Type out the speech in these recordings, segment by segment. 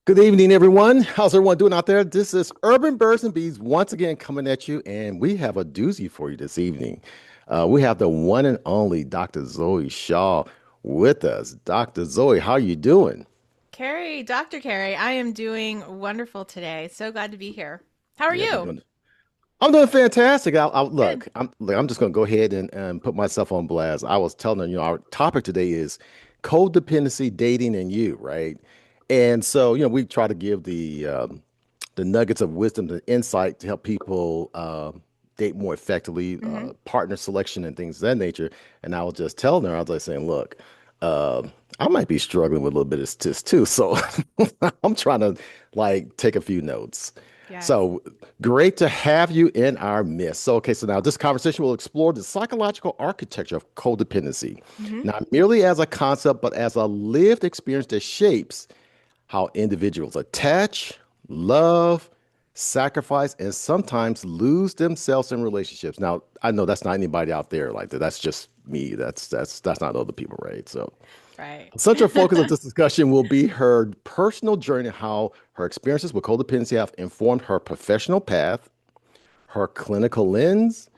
Good evening, everyone. How's everyone doing out there? This is Urban Birds and Bees once again coming at you, and we have a doozy for you this evening. We have the one and only Dr. Zoe Shaw with us. Dr. Zoe, how are you doing? Dr. Carrie, I am doing wonderful today. So glad to be here. How are Yeah, you're you? doing. I'm doing fantastic. Good. Look, I'm just going to go ahead and put myself on blast. I was telling them, our topic today is codependency, dating, and you, right? And so, we try to give the nuggets of wisdom and insight to help people date more effectively, Hmm. partner selection and things of that nature. And I was just telling her, I was like saying, look, uh, I might be struggling with a little bit of this too. So I'm trying to like take a few notes. Yes. So great to have you in our midst. So, okay, so now this conversation will explore the psychological architecture of codependency, Hmm. not merely as a concept, but as a lived experience that shapes how individuals attach, love, sacrifice, and sometimes lose themselves in relationships. Now, I know that's not anybody out there like that. That's just me. That's not other people, right? So, Right. central focus of this discussion will be her personal journey, how her experiences with codependency have informed her professional path, her clinical lens,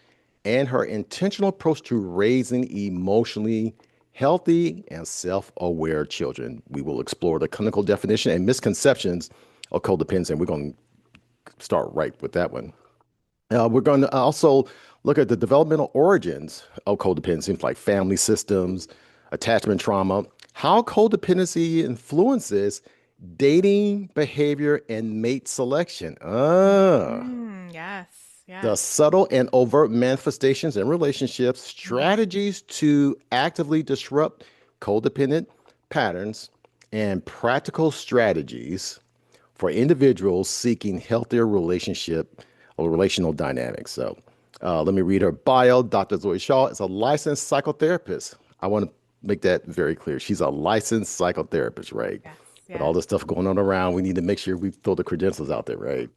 and her intentional approach to raising emotionally healthy and self aware children. We will explore the clinical definition and misconceptions of codependency. And we're going to start right with that one. We're going to also look at the developmental origins of codependency, like family systems, attachment trauma, how codependency influences dating behavior and mate selection. Yes. The Yes. subtle and overt manifestations in relationships, Hmm. strategies to actively disrupt codependent patterns, and practical strategies for individuals seeking healthier relationship or relational dynamics. So, let me read her bio. Dr. Zoe Shaw is a licensed psychotherapist. I want to make that very clear. She's a licensed psychotherapist, right? Yes. With all Yes. this stuff going on around, we need to make sure we throw the credentials out there, right?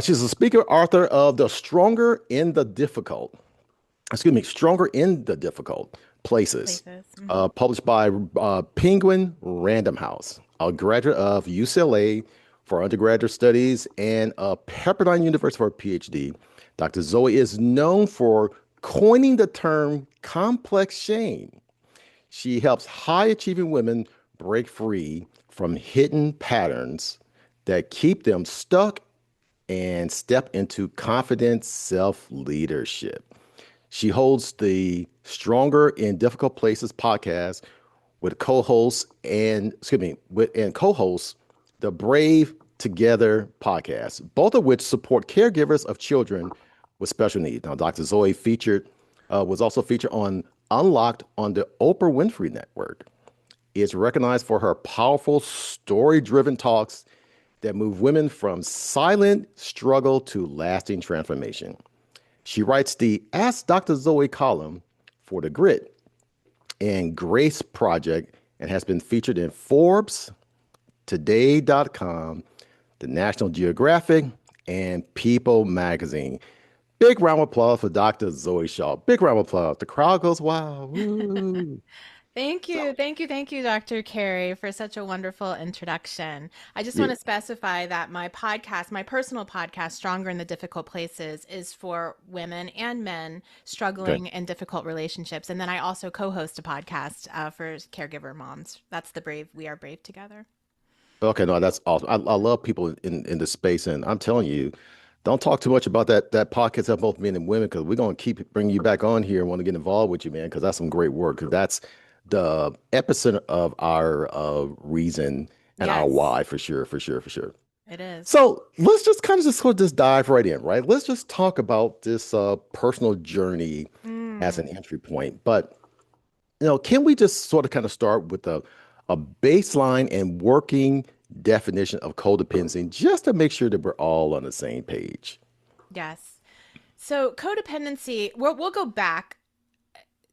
She's a speaker, author of The Stronger in the Difficult, excuse me, Stronger in the Difficult Places, Places. Hmm. published by Penguin Random House, a graduate of UCLA for undergraduate studies and Pepperdine University for a PhD. Dr. Zoe is known for coining the term complex shame. She helps high achieving women break free from hidden patterns that keep them stuck and step into confident self leadership. She holds the Stronger in Difficult Places podcast with co-hosts and excuse me, with and co-hosts the Brave Together podcast, both of which support caregivers of children with special needs. Now, Dr. Zoe featured was also featured on Unlocked on the Oprah Winfrey Network. Is recognized for her powerful story-driven talks that move women from silent struggle to lasting transformation. She writes the Ask Dr. Zoe column for the Grit and Grace Project and has been featured in Forbes, Today.com, the National Geographic, and People magazine. Big round of applause for Dr. Zoe Shaw. Big round of applause. The crowd goes wild. Woo. Thank you. So, Thank you, Dr. Carey, for such a wonderful introduction. I just want yeah, to specify that my podcast, my personal podcast, Stronger in the Difficult Places, is for women and men okay. struggling in difficult relationships. And then I also co host a podcast for caregiver moms. That's the Brave, We Are Brave Together. Okay, no, that's awesome. I love people in this space, and I'm telling you, don't talk too much about that podcast of both men and women because we're gonna keep bringing you back on here and want to get involved with you, man, because that's some great work. Because that's the epicenter of our reason and our Yes, why for sure, for sure, for sure. it is. So let's just kind of just sort of just dive right in, right? Let's just talk about this personal journey as Mm, an entry point. But can we just sort of kind of start with a baseline and working definition of codependency just to make sure that we're all on the same page? yes. So codependency, we'll go back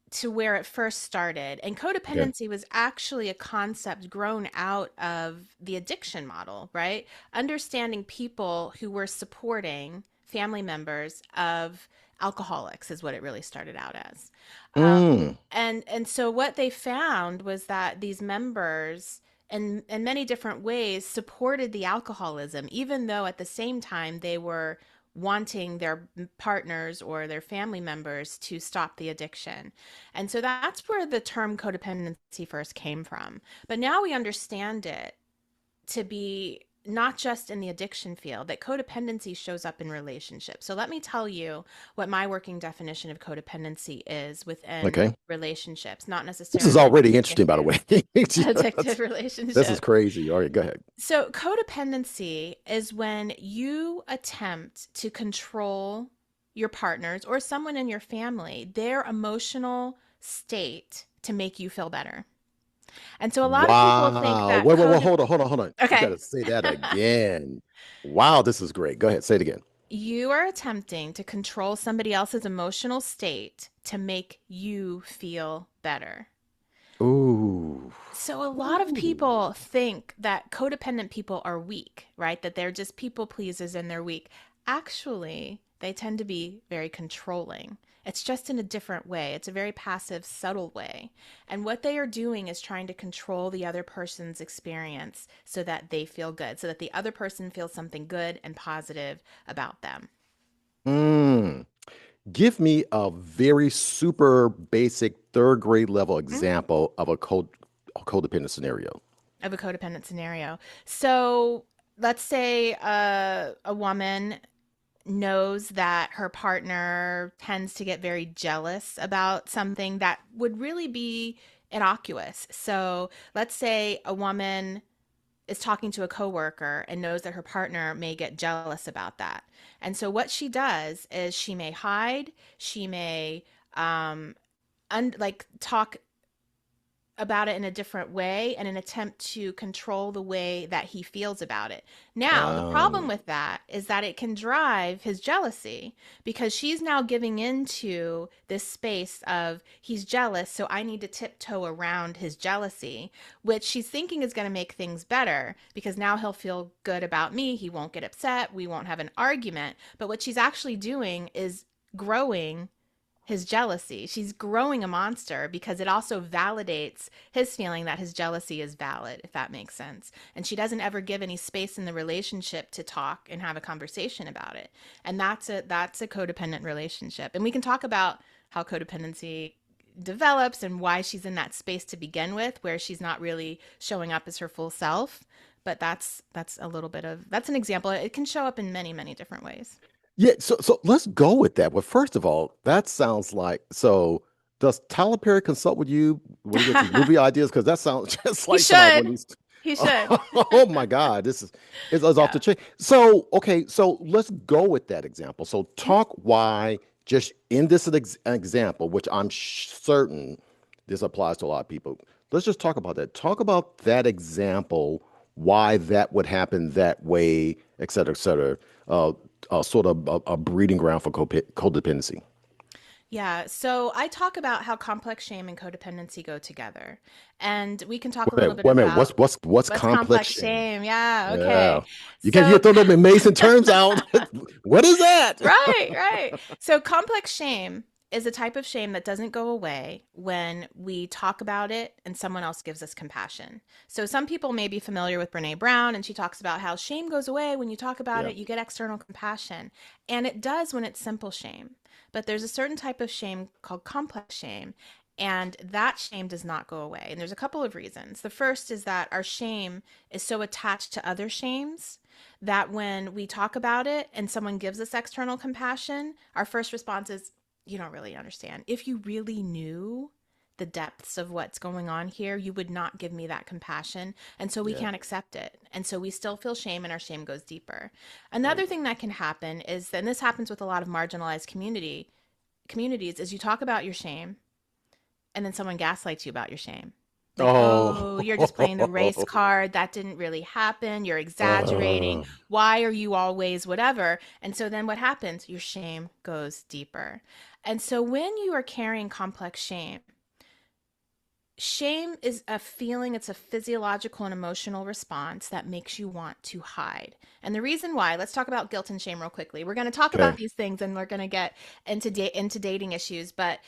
to where it first started. And Okay. codependency was actually a concept grown out of the addiction model, right? Understanding people who were supporting family members of alcoholics is what it really started out as. Mm, And so what they found was that these members in many different ways supported the alcoholism, even though at the same time they were wanting their partners or their family members to stop the addiction. And so that's where the term codependency first came from. But now we understand it to be not just in the addiction field, that codependency shows up in relationships. So let me tell you what my working definition of codependency is within Okay. relationships, not This is necessarily already interesting, by the addictive way. addictive This is relationship. crazy. All right, go ahead. So codependency is when you attempt to control your partners or someone in your family, their emotional state to make you feel better. And so a lot of people think Wow. that Wait. code. Hold on. You got Okay. to say that again. Wow, this is great. Go ahead. Say it again. You are attempting to control somebody else's emotional state to make you feel better. Ooh. So a lot of Ooh. people think that codependent people are weak, right? That they're just people pleasers and they're weak. Actually, they tend to be very controlling. It's just in a different way. It's a very passive, subtle way. And what they are doing is trying to control the other person's experience so that they feel good, so that the other person feels something good and positive about them. Mm. Give me a very super basic third grade level Mhm. example of a codependent scenario. Of a codependent scenario. So let's say a woman knows that her partner tends to get very jealous about something that would really be innocuous. So let's say a woman is talking to a coworker and knows that her partner may get jealous about that. And so what she does is she may hide, she may like talk about it in a different way in an attempt to control the way that he feels about it. Now, the problem Um, with that is that it can drive his jealousy because she's now giving into this space of he's jealous, so I need to tiptoe around his jealousy, which she's thinking is going to make things better because now he'll feel good about me. He won't get upset. We won't have an argument. But what she's actually doing is growing his jealousy. She's growing a monster because it also validates his feeling that his jealousy is valid, if that makes sense. And she doesn't ever give any space in the relationship to talk and have a conversation about it. And that's a codependent relationship. And we can talk about how codependency develops and why she's in that space to begin with where she's not really showing up as her full self. But that's a little bit of that's an example. It can show up in many different ways. yeah, so let's go with that. Well, first of all, that sounds like so. Does Tyler Perry consult with you when he gets his movie ideas? Because that sounds just He like somebody when should. he's. He should. Oh my God, this is off Yeah. the chain. So okay, so let's go with that example. So Mhm. talk why just in this example, which I'm certain this applies to a lot of people. Let's just talk about that. Talk about that example, why that would happen that way, et cetera, et cetera. Sort of a breeding ground for codependency. Yeah. So I talk about how complex shame and codependency go together. And we can talk a little bit Wait a minute. about What's what's complex complex shame? shame. Yeah. Yeah, Okay. you So, throw them amazing terms out. What is that? right. So complex shame is a type of shame that doesn't go away when we talk about it and someone else gives us compassion. So some people may be familiar with Brene Brown, and she talks about how shame goes away when you talk about Yeah. it, you get external compassion. And it does when it's simple shame. But there's a certain type of shame called complex shame, and that shame does not go away. And there's a couple of reasons. The first is that our shame is so attached to other shames that when we talk about it and someone gives us external compassion, our first response is, you don't really understand. If you really knew the depths of what's going on here, you would not give me that compassion. And so we Yeah. can't accept it. And so we still feel shame and our shame goes deeper. Right. Another thing that can happen is, and this happens with a lot of marginalized communities, is you talk about your shame and then someone gaslights you about your shame. Like, oh, you're just playing the race Oh. card. That didn't really happen. You're exaggerating. Uh, Why are you always whatever? And so then what happens? Your shame goes deeper. And so when you are carrying complex shame, shame is a feeling, it's a physiological and emotional response that makes you want to hide. And the reason why, let's talk about guilt and shame real quickly. We're going to talk about okay. these things and we're going to get into dating issues, but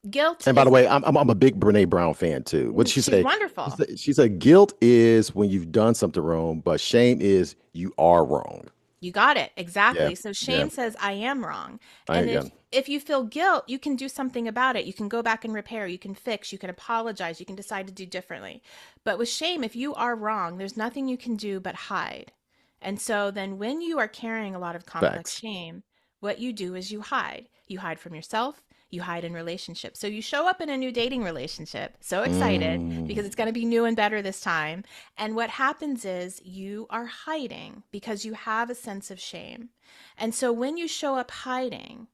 Guilt And by the is way, I'm a big Brene Brown fan too. What did she she's say? wonderful. She said guilt is when you've done something wrong, but shame is you are wrong. You got it. Yeah, Exactly. So yeah. shame says I am wrong. I And yeah. if you feel guilt, you can do something about it. You can go back and repair, you can fix, you can apologize, you can decide to do differently. But with shame, if you are wrong, there's nothing you can do but hide. And so then when you are carrying a lot of complex Facts. shame, what you do is you hide. You hide from yourself, you hide in relationships. So you show up in a new dating relationship, so excited because Mm, it's going to be new and better this time. And what happens is you are hiding because you have a sense of shame. And so when you show up hiding,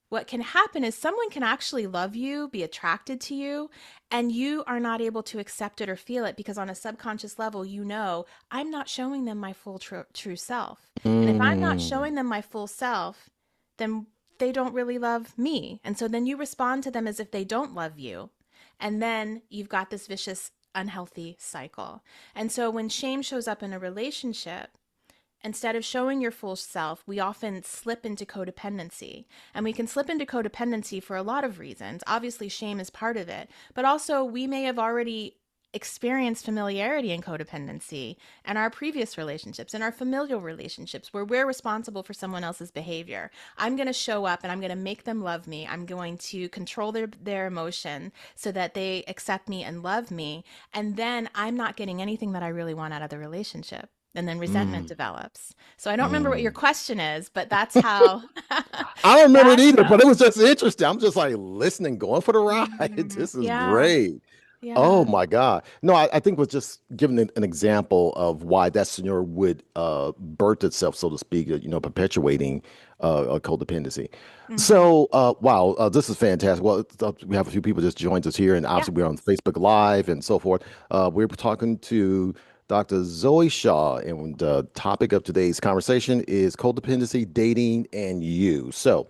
what can happen is someone can actually love you, be attracted to you, and you are not able to accept it or feel it because on a subconscious level, you know, I'm not showing them my full true self. And if I'm not mm, showing them my full self, then they don't really love me. And so then you respond to them as if they don't love you. And then you've got this vicious, unhealthy cycle. And so when shame shows up in a relationship, instead of showing your full self, we often slip into codependency. And we can slip into codependency for a lot of reasons. Obviously, shame is part of it, but also we may have already experienced familiarity in codependency and our previous relationships and our familial relationships where we're responsible for someone else's behavior. I'm going to show up and I'm going to make them love me. I'm going to control their emotion so that they accept me and love me. And then I'm not getting anything that I really want out of the relationship, and then resentment mm, develops. So I don't remember what your mm. question is, but that's how I don't remember it that's either, but it how. was just interesting. I'm just like listening, going for the ride. This is Yeah. great. Oh Yeah. my God. No, I think was just giving an example of why that scenario would birth itself, so to speak, perpetuating codependency. Mhm. So, wow, this is fantastic. Well, we have a few people just joined us here, and Yeah. obviously we're on Facebook Live and so forth. We're talking to Dr. Zoe Shaw, and the topic of today's conversation is codependency, dating, and you. So,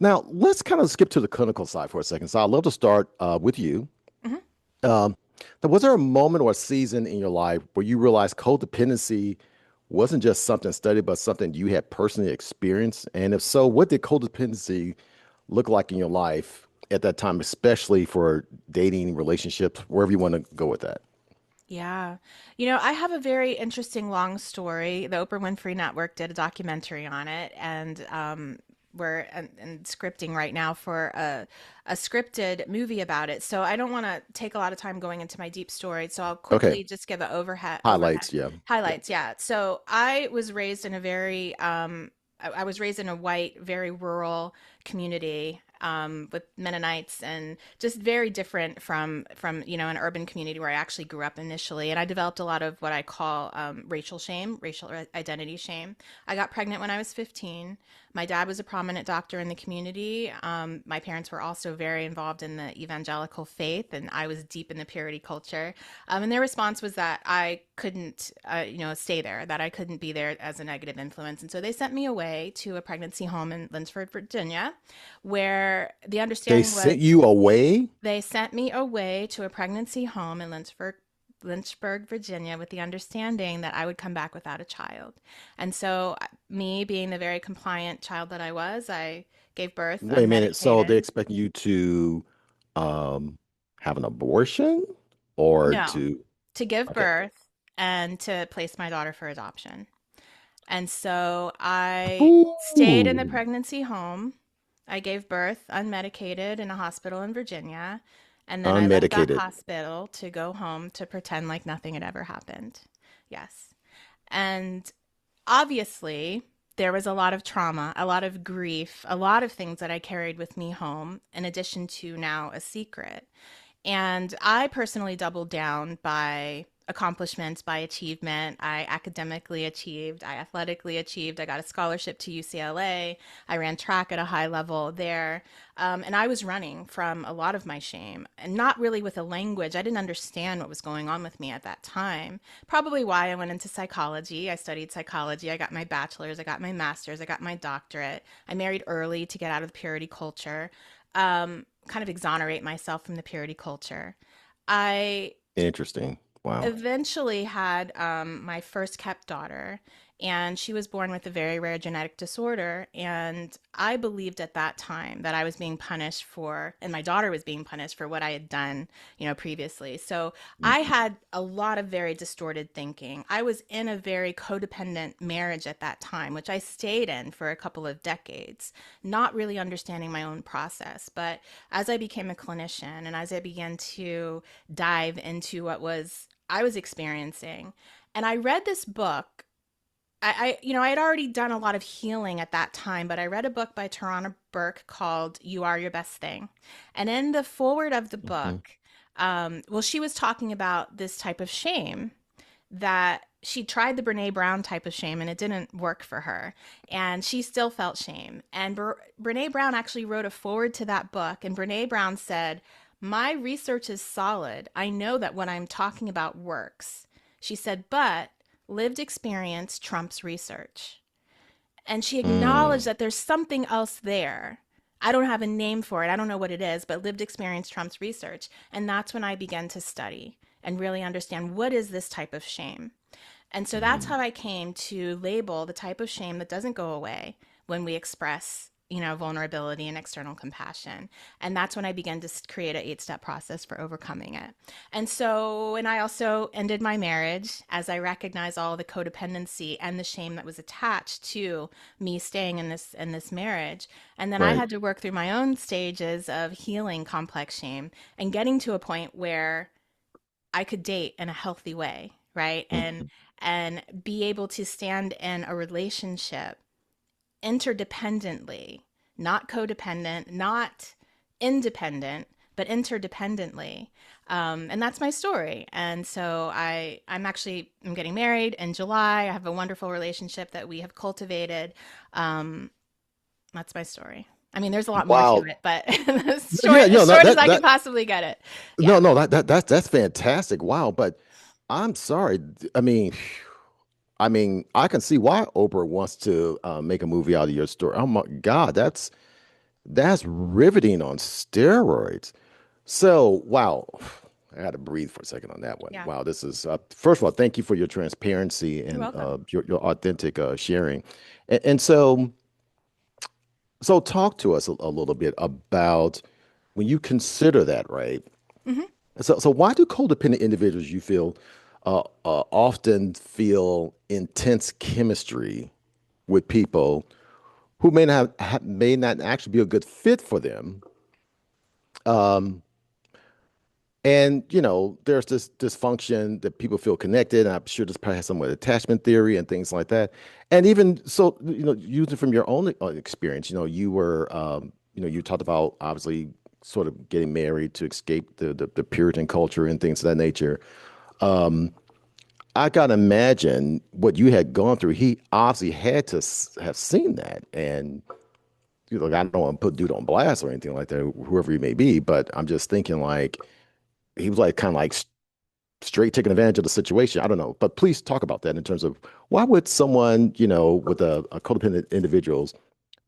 now let's kind of skip to the clinical side for a second. So, I'd love to start with you. Mhm. Um, now, was there a moment or a season in your life where you realized codependency wasn't just something studied, but something you had personally experienced? And if so, what did codependency look like in your life at that time, especially for dating, relationships, wherever you want to go with that? Yeah. You know, I have a very interesting long story. The Oprah Winfrey Network did a documentary on it, and we're in scripting right now for a scripted movie about it. So I don't want to take a lot of time going into my deep story. So I'll Okay, quickly just give an overhead highlights. Yeah, yeah. highlights. Yeah. So I was raised in a very I was raised in a white, very rural community with Mennonites, and just very different from an urban community where I actually grew up initially. And I developed a lot of what I call racial shame, racial identity shame. I got pregnant when I was 15. My dad was a prominent doctor in the community. My parents were also very involved in the evangelical faith, and I was deep in the purity culture. And their response was that I couldn't, stay there, that I couldn't be there as a negative influence. And so they sent me away to a pregnancy home in Lynchburg, Virginia, where the They understanding sent was you away. they sent me away to a pregnancy home in Lynchburg, Virginia, with the understanding that I would come back without a child. And so, me being the very compliant child that I was, I gave birth Wait a minute. So they unmedicated. expect you to um, have an abortion or No, to, to give okay. birth and to place my daughter for adoption. And so I stayed in the Ooh, pregnancy home. I gave birth unmedicated in a hospital in Virginia. And then I left that unmedicated. hospital to go home to pretend like nothing had ever happened. Yes. And obviously, there was a lot of trauma, a lot of grief, a lot of things that I carried with me home, in addition to now a secret. And I personally doubled down by accomplishments, by achievement. I academically achieved, I athletically achieved, I got a scholarship to UCLA, I ran track at a high level there. And I was running from a lot of my shame and not really with a language. I didn't understand what was going on with me at that time. Probably why I went into psychology. I studied psychology. I got my bachelor's, I got my master's, I got my doctorate. I married early to get out of the purity culture, kind of exonerate myself from the purity culture. I Interesting. Wow. eventually had my first kept daughter, And she was born with a very rare genetic disorder. And I believed at that time that I was being punished for, and my daughter was being punished for what I had done, previously. So I Mhm. had a lot of very distorted thinking. I was in a very codependent marriage at that time, which I stayed in for a couple of decades, not really understanding my own process. But as I became a clinician and as I began to dive into what was I was experiencing, and I read this book. I had already done a lot of healing at that time, but I read a book by Tarana Burke called "You Are Your Best Thing," and in the forward of the Mhm. book, well, she was talking about this type of shame that she tried the Brene Brown type of shame and it didn't work for her. And she still felt shame. And Brene Brown actually wrote a forward to that book. And Brene Brown said, "My research is solid. I know that what I'm talking about works." She said, "But lived experience trumps research." And she acknowledged Mm. that there's something else there. I don't have a name for it. I don't know what it is, but lived experience trumps research. And that's when I began to study and really understand what is this type of shame. And so that's Mm. how I came to label the type of shame that doesn't go away when we express, vulnerability and external compassion. And that's when I began to create an 8-step process for overcoming it. And I also ended my marriage as I recognized all the codependency and the shame that was attached to me staying in this marriage. And then I Right. had to work through my own stages of healing complex shame and getting to a point where I could date in a healthy way, right? And Mhm. be able to stand in a relationship interdependently, not codependent, not independent, but interdependently. And that's my story. And so I'm getting married in July. I have a wonderful relationship that we have cultivated. Um, that's my story. I mean, there's a lot more to Wow. it, but as Yeah, short as that short as that I can that possibly get it. no, Yeah. no, that's fantastic. Wow, but I'm sorry. I mean, I can see why Oprah wants to make a movie out of your story. Oh my God, that's riveting on steroids. So, wow, I had to breathe for a second on that one. Yeah. Wow, this is first of all, thank you for your transparency You're and welcome. your authentic sharing. And so talk to us a little bit about when you consider that, right? Hmm. So why do codependent individuals you feel often feel intense chemistry with people who may not actually be a good fit for them? And there's this dysfunction that people feel connected, and I'm sure this probably has some with attachment theory and things like that. And even so, using from your own experience, you were, you talked about obviously sort of getting married to escape the Puritan culture and things of that nature. I gotta imagine what you had gone through. He obviously had to have seen that, and I don't want to put dude on blast or anything like that, whoever he may be, but I'm just thinking like he was like kind of like straight taking advantage of the situation. I don't know, but please talk about that in terms of why would someone, with a codependent individuals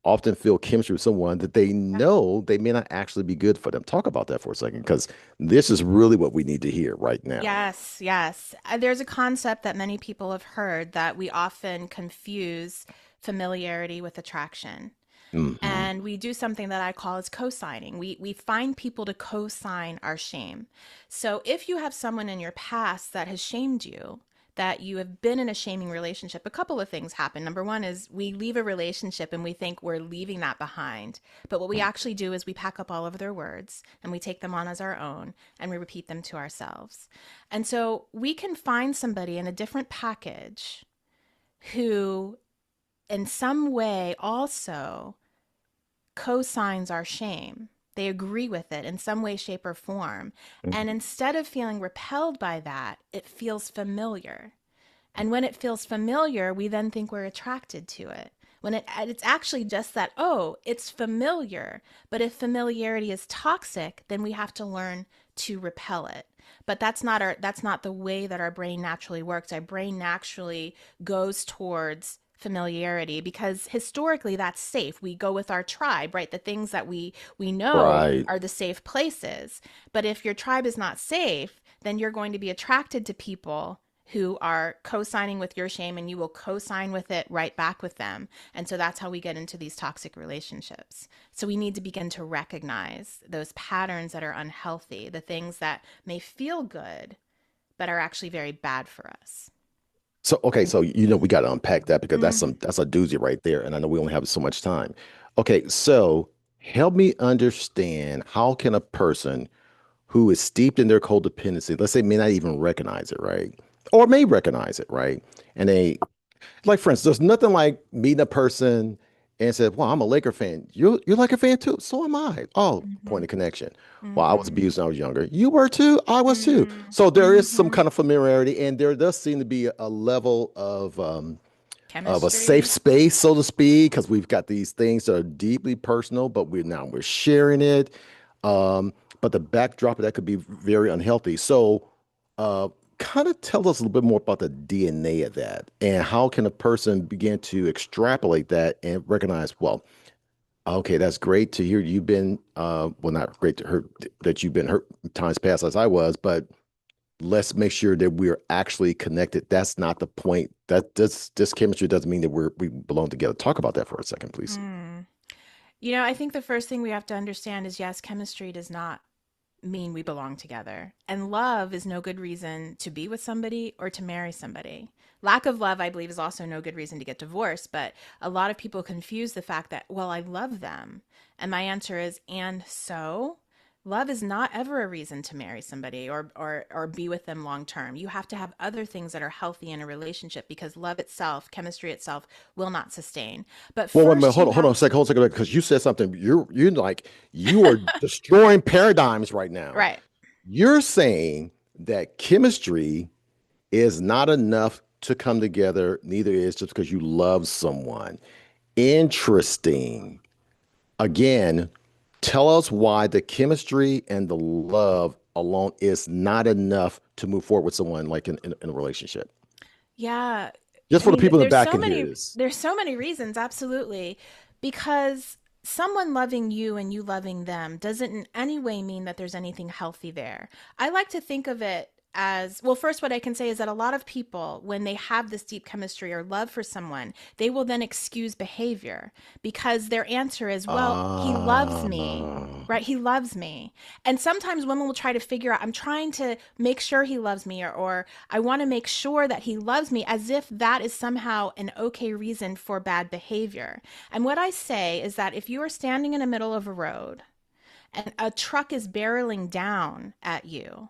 often feel chemistry with someone that they know they may not actually be good for them. Talk about that for a second, because this is really what we need to hear right now. Yes, yes. There's a concept that many people have heard that we often confuse familiarity with attraction. Hmm. And we do something that I call as co-signing. We find people to co-sign our shame. So if you have someone in your past that has shamed you, that you have been in a shaming relationship, a couple of things happen. Number one is we leave a relationship and we think we're leaving that behind. But what we actually do is we pack up all of their words and we take them on as our own and we repeat them to ourselves. And so we can find somebody in a different package who, in some way, also co-signs our shame. They agree with it in some way, shape, or form. And instead of feeling repelled by that, it feels familiar. And when it feels familiar, we then think we're attracted to it. When it's actually just that, oh, it's familiar. But if familiarity is toxic, then we have to learn to repel it. But that's not the way that our brain naturally works. Our brain naturally goes towards familiarity because historically that's safe. We go with our tribe, right? The things that we know Right. are the safe places. But if your tribe is not safe, then you're going to be attracted to people who are co-signing with your shame, and you will co-sign with it right back with them. And so that's how we get into these toxic relationships. So we need to begin to recognize those patterns that are unhealthy, the things that may feel good but are actually very bad for us. So okay, so we got to unpack that because Mm. that's a doozy right there, and I know we only have so much time. Okay, so help me understand how can a person who is steeped in their codependency, let's say may not even recognize it, right? Or may recognize it, right? And they like for instance, there's nothing like meeting a person and said, "Well, I'm a Laker fan. You're like a fan too. So am I." Oh, point Mhm. of connection. Well, I was Mhm. abused when I was younger. You were too. I was too. Mhm. So there is some Mhm. kind of familiarity, and there does seem to be a level of a safe Chemistry. space, so to speak, because we've got these things that are deeply personal, but we're sharing it. But the backdrop of that could be very unhealthy. So, uh, kind of tell us a little bit more about the DNA of that, and how can a person begin to extrapolate that and recognize, well, okay, that's great to hear you've been, well, not great to hear that you've been hurt times past as I was, but let's make sure that we're actually connected. That's not the point. That this chemistry doesn't mean that we belong together. Talk about that for a second, please. Mm. I think the first thing we have to understand is yes, chemistry does not mean we belong together. And love is no good reason to be with somebody or to marry somebody. Lack of love, I believe, is also no good reason to get divorced. But a lot of people confuse the fact that, well, I love them. And my answer is, and so? Love is not ever a reason to marry somebody or be with them long term. You have to have other things that are healthy in a relationship because love itself, chemistry itself, will not sustain. But Well, wait a minute. first, you Hold on have a to. second. Hold on a second. Because you said something. You're like you are destroying paradigms right now. Right. You're saying that chemistry is not enough to come together. Neither is just because you love someone. Interesting. Again, tell us why the chemistry and the love alone is not enough to move forward with someone like in a relationship. Yeah. Just I for the mean, people in the back can hear this. there's so many reasons, absolutely. Because someone loving you and you loving them doesn't in any way mean that there's anything healthy there. I like to think of it as, well, first what I can say is that a lot of people when they have this deep chemistry or love for someone, they will then excuse behavior because their answer is, well, he loves Ah, me. Right? He loves me. And sometimes women will try to figure out, I'm trying to make sure he loves me, or I want to make sure that he loves me, as if that is somehow an okay reason for bad behavior. And what I say is that if you are standing in the middle of a road and a truck is barreling down at you,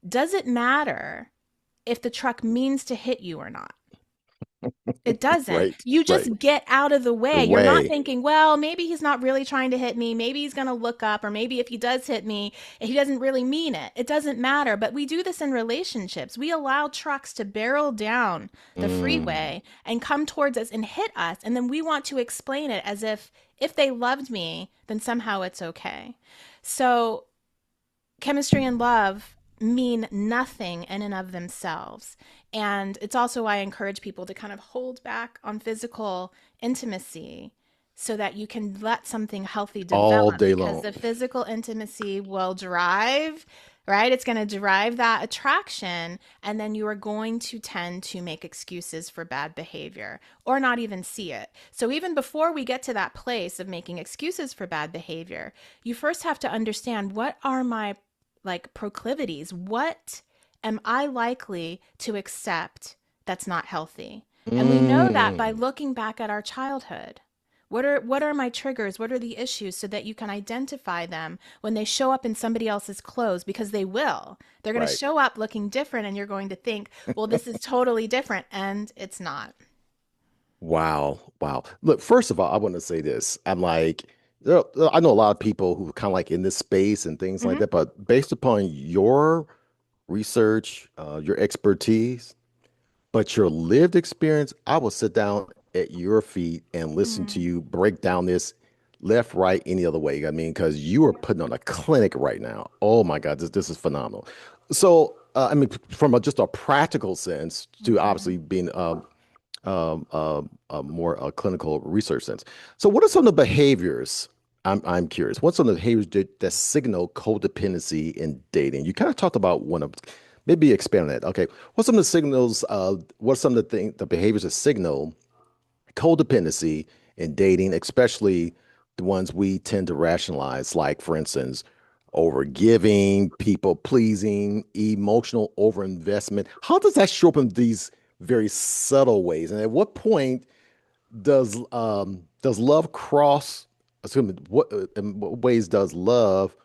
does it matter if the truck means to hit you or not? It doesn't. right, You right. just get out of the The way. You're not way. thinking, well, maybe he's not really trying to hit me. Maybe he's going to look up, or maybe if he does hit me, he doesn't really mean it. It doesn't matter. But we do this in relationships. We allow trucks to barrel down the Mm, freeway and come towards us and hit us. And then we want to explain it as if they loved me, then somehow it's okay. So chemistry and love mean nothing in and of themselves. And it's also why I encourage people to kind of hold back on physical intimacy so that you can let something healthy all develop, day because long. the physical intimacy will drive, right? It's going to drive that attraction. And then you are going to tend to make excuses for bad behavior or not even see it. So, even before we get to that place of making excuses for bad behavior, you first have to understand, what are my proclivities? What am I likely to accept that's not healthy? And we know that by Mm, looking back at our childhood. What are my triggers? What are the issues, so that you can identify them when they show up in somebody else's clothes, because they will. They're going to right. show up looking different and you're going to think, "Well, this is totally different," and it's not. Wow. Wow. Look, first of all, I want to say this. I'm like, I know a lot of people who kind of like in this space and things like Mhm. that, but based upon your research, your expertise, but your lived experience, I will sit down at your feet and listen to Mm. you break down this left, right, any other way. I mean, because you are putting on a clinic right now. Oh my God, this is phenomenal. So, I mean, from just a practical sense to Mhm. obviously being a more clinical research sense. So, what are some of the behaviors? I'm curious. What's some of the behaviors that signal codependency in dating? You kind of talked about one of maybe expand on that. Okay. What's some of the signals, what's some of the behaviors that signal codependency in dating, especially the ones we tend to rationalize, like, for instance, overgiving, people pleasing, emotional overinvestment? How does that show up in these very subtle ways? And at what point does love cross, excuse me, what in what ways does love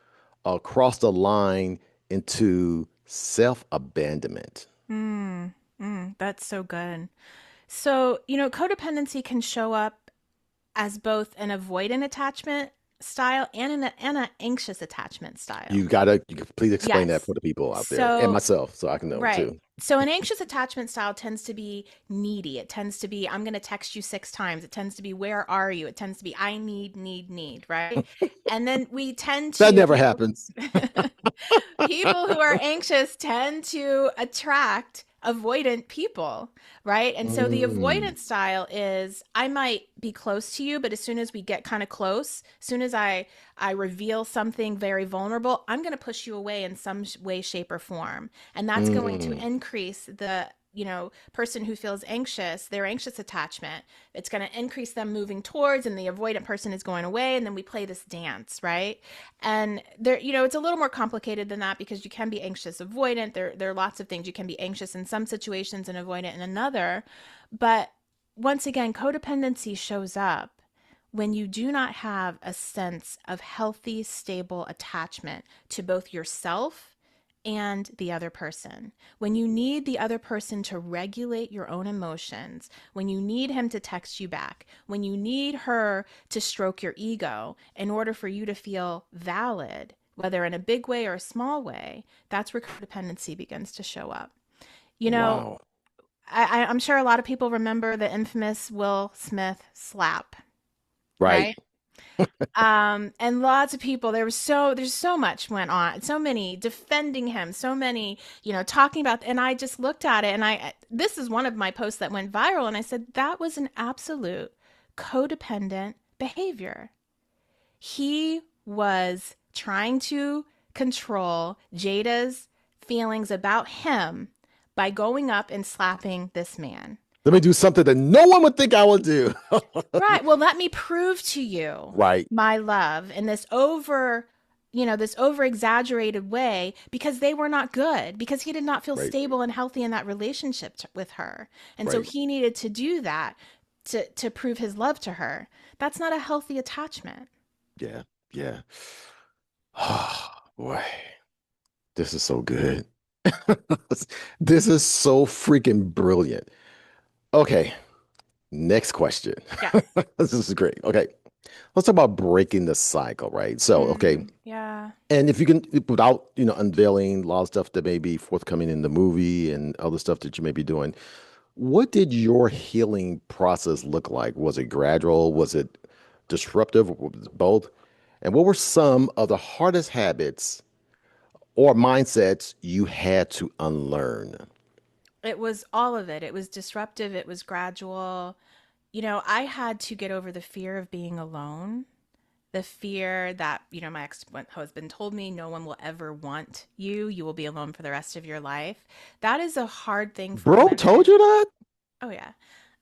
cross the line into self-abandonment? That's so good. So, codependency can show up as both an avoidant attachment style and an anxious attachment style. You can please explain that Yes. for the people out there and So, myself so I can know right. too. So, an anxious attachment style tends to be needy. It tends to be, I'm going to text you 6 times. It tends to be, where are you? It tends to be, I need, right? And then we tend That to, never happens. people who are anxious tend to attract avoidant people, right? And so the Mm, avoidant style is, I might be close to you, but as soon as we get kind of close, as soon as I reveal something very vulnerable, I'm going to push you away in some way, shape, or form. And that's going to mm, increase the person who feels anxious, their anxious attachment. It's going to increase them moving towards, and the avoidant person is going away, and then we play this dance, right? And there, it's a little more complicated than that, because you can be anxious avoidant. There are lots of things. You can be anxious in some situations and avoidant in another. But once again, codependency shows up when you do not have a sense of healthy, stable attachment to both yourself and the other person. When you need the other person to regulate your own emotions, when you need him to text you back, when you need her to stroke your ego in order for you to feel valid, whether in a big way or a small way, that's where codependency begins to show up. You know, wow. I'm sure a lot of people remember the infamous Will Smith slap, Right. right? And lots of people, there's so much went on, so many defending him, so many, talking about, and I just looked at it, and this is one of my posts that went viral, and I said that was an absolute codependent behavior. He was trying to control Jada's feelings about him by going up and slapping this man. Let me do something that no one would think I would do. Right. Well, let me prove to you Right. my love in this over exaggerated way, because they were not good, because he did not feel Right. stable and healthy in that relationship with her. And so Right. he needed to do that to prove his love to her. That's not a healthy attachment. Yeah. Yeah. Oh, boy. This is so good. This is so freaking brilliant. Okay. Next question. Yes. This is great. Okay. Let's talk about breaking the cycle, right? So, okay. Yeah. And if you can, without, unveiling a lot of stuff that may be forthcoming in the movie and other stuff that you may be doing, what did your healing process look like? Was it gradual? Was it disruptive? Was it both? And what were some of the hardest habits or mindsets you had to unlearn? It was all of it. It was disruptive, it was gradual. I had to get over the fear of being alone, the fear that, my ex husband told me, no one will ever want you. You will be alone for the rest of your life. That is a hard thing for Bro told women. you that? Oh, yeah.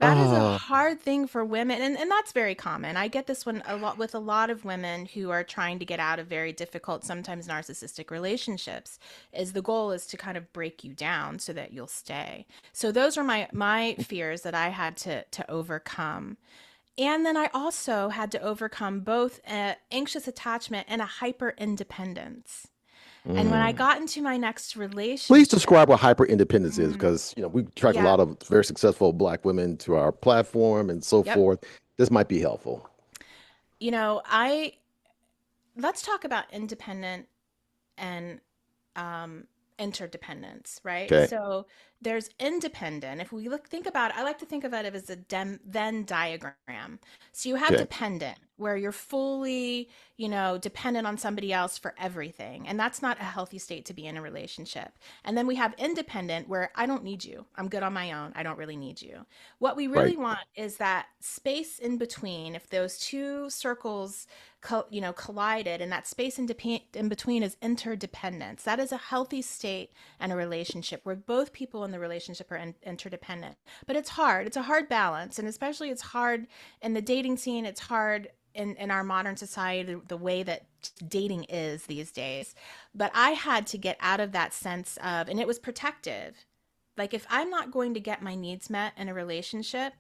That is a Uh, hard thing for women. And that's very common. I get this one a lot with a lot of women who are trying to get out of very difficult, sometimes narcissistic relationships. Is the goal is to kind of break you down so that you'll stay. So those are my fears that I had to overcome. And then I also had to overcome both an anxious attachment and a hyper independence. And when I mm. got into my next Please relationship, describe what hyper independence is mm, because we track a yeah, lot of very successful Black women to our platform and so yep. forth. This might be helpful. I let's talk about independent and um, interdependence, right? Okay. So there's independent. If we think about it, I like to think of it as a Venn diagram. So you have Okay. dependent, where you're fully, dependent on somebody else for everything. And that's not a healthy state to be in a relationship. And then we have independent, where I don't need you. I'm good on my own. I don't really need you. What we Right. really want is that space in between. If those two circles collided, and that space in between is interdependence. That is a healthy state and a relationship where both people in the relationship are interdependent. But it's hard. It's a hard balance. And especially it's hard in the dating scene. It's hard in our modern society, the way that dating is these days. But I had to get out of that sense of, and it was protective. Like, if I'm not going to get my needs met in a relationship,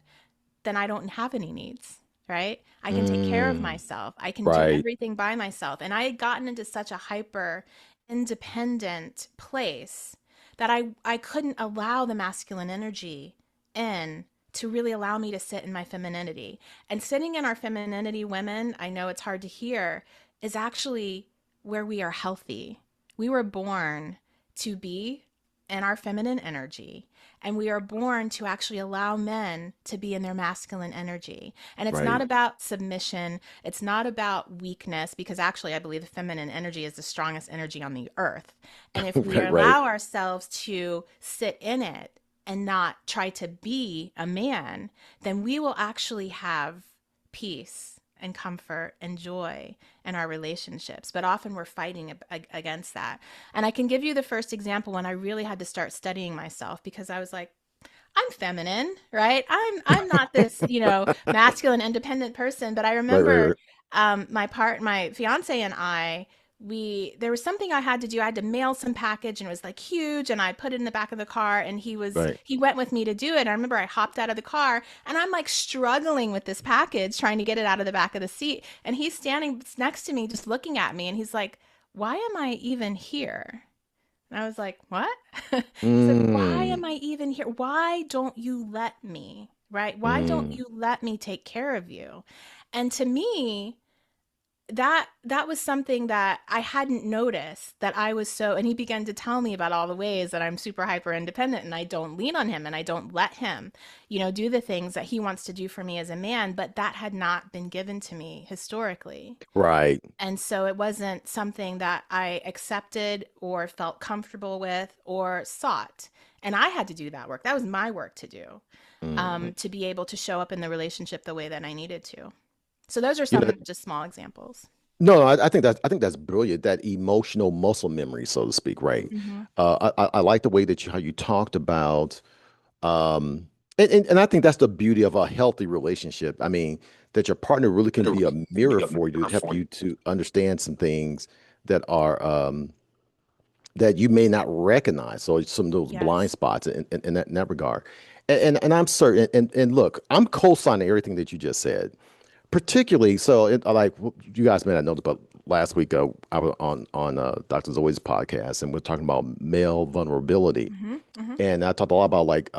then I don't have any needs, right? I can take care of Mm, myself. I can do right. everything by myself. And I had gotten into such a hyper independent place that I couldn't allow the masculine energy in to really allow me to sit in my femininity. And sitting in our femininity, women, I know it's hard to hear, is actually where we are healthy. We were born to be in our feminine energy, and we are born to actually allow men to be in their masculine energy. And it's not Right. about submission, it's not about weakness, because actually I believe the feminine energy is the strongest energy on the earth. And if we Right. Right. allow ourselves to sit in it and not try to be a man, then we will actually have peace and comfort and joy in our relationships. But often we're fighting against that. And I can give you the first example when I really had to start studying myself, because I was like, I'm feminine, right? I'm not this, masculine independent person. But I Right. Right. remember Right. my fiance and I, we there was something I had to do. I had to mail some package, and it was like huge, and I put it in the back of the car, and Right. he went with me to do it. And I remember I hopped out of the car, and I'm like struggling with this package, trying to get it out of the back of the seat. And he's standing next to me, just looking at me, and he's like, "Why am I even here?" And I was like, "What?" He said, "Why Mm, am I even here? Why don't you let me? Right? Why don't mm. you let me take care of you?" And to me, that was something that I hadn't noticed, that I was so, and he began to tell me about all the ways that I'm super hyper independent, and I don't lean on him, and I don't let him, do the things that he wants to do for me as a man. But that had not been given to me historically. Right. And so it wasn't something that I accepted or felt comfortable with or sought. And I had to do that work. That was my work to do, Mm. to be able to show up in the relationship the way that I needed to. So those are You know, some just small examples. no, I think that's brilliant. That emotional muscle memory, so to speak, right? Mm-hmm. I like the way that how you talked about, um, and I think that's the beauty of a healthy relationship. I mean, that your partner really can be a mirror for you to help you to understand some things that are that you may not recognize. So some of those blind Yes. spots in that regard. And I'm certain. And look, I'm co-signing everything that you just said. Particularly, so like you guys may not know, but last week I was on Dr. Zoe's podcast, and we're talking about male vulnerability. Mm-hmm. Mm-hmm. And I talked a lot about like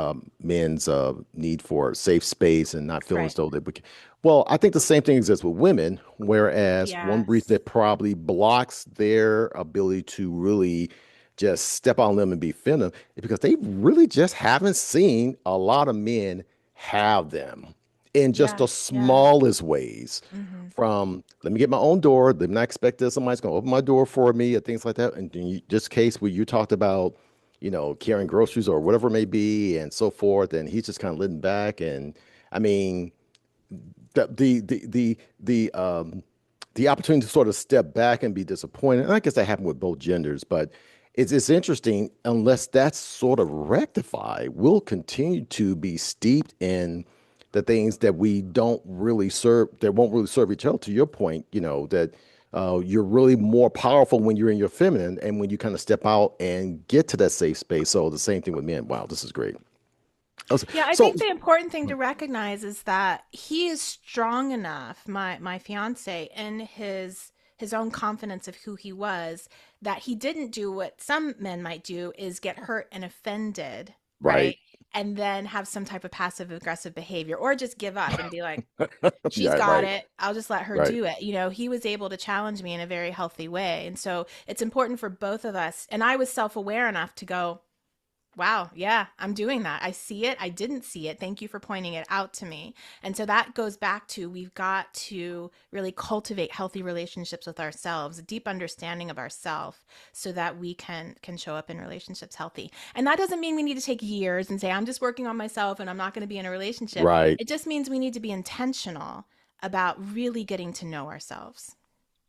men's need for safe space and not feeling as Right. though they. Well, I think the same thing exists with women, whereas one reason Yes. that probably blocks their ability to really just step on them and be feminine is because they really just haven't seen a lot of men have them in just Yeah. the Yeah. smallest ways. Mm-hmm. From let me get my own door, let me not expect that somebody's going to open my door for me, or things like that. And in this case where you talked about, carrying groceries or whatever it may be, and so forth, and he's just kind of letting back. And I mean, the opportunity to sort of step back and be disappointed. And I guess that happened with both genders, but it's interesting. Unless that's sort of rectified, we'll continue to be steeped in the things that we don't really serve, that won't really serve each other. To your point, that you're really more powerful when you're in your feminine, and when you kind of step out and get to that safe space. So the same thing with men. Wow, this is great. Yeah, I So, think the important thing to recognize is that he is strong enough, my fiance, in his own confidence of who he was, that he didn't do what some men might do, is get hurt and offended, right. right? And then have some type of passive aggressive behavior, or just give up and be like, she's Yeah, got right, it. I'll just let her right. do it. He was able to challenge me in a very healthy way. And so it's important for both of us. And I was self aware enough to go, Wow. Yeah, I'm doing that. I see it. I didn't see it. Thank you for pointing it out to me. And so that goes back to we've got to really cultivate healthy relationships with ourselves, a deep understanding of ourselves so that we can show up in relationships healthy. And that doesn't mean we need to take years and say I'm just working on myself and I'm not going to be in a relationship. Right. It just means we need to be intentional about really getting to know ourselves.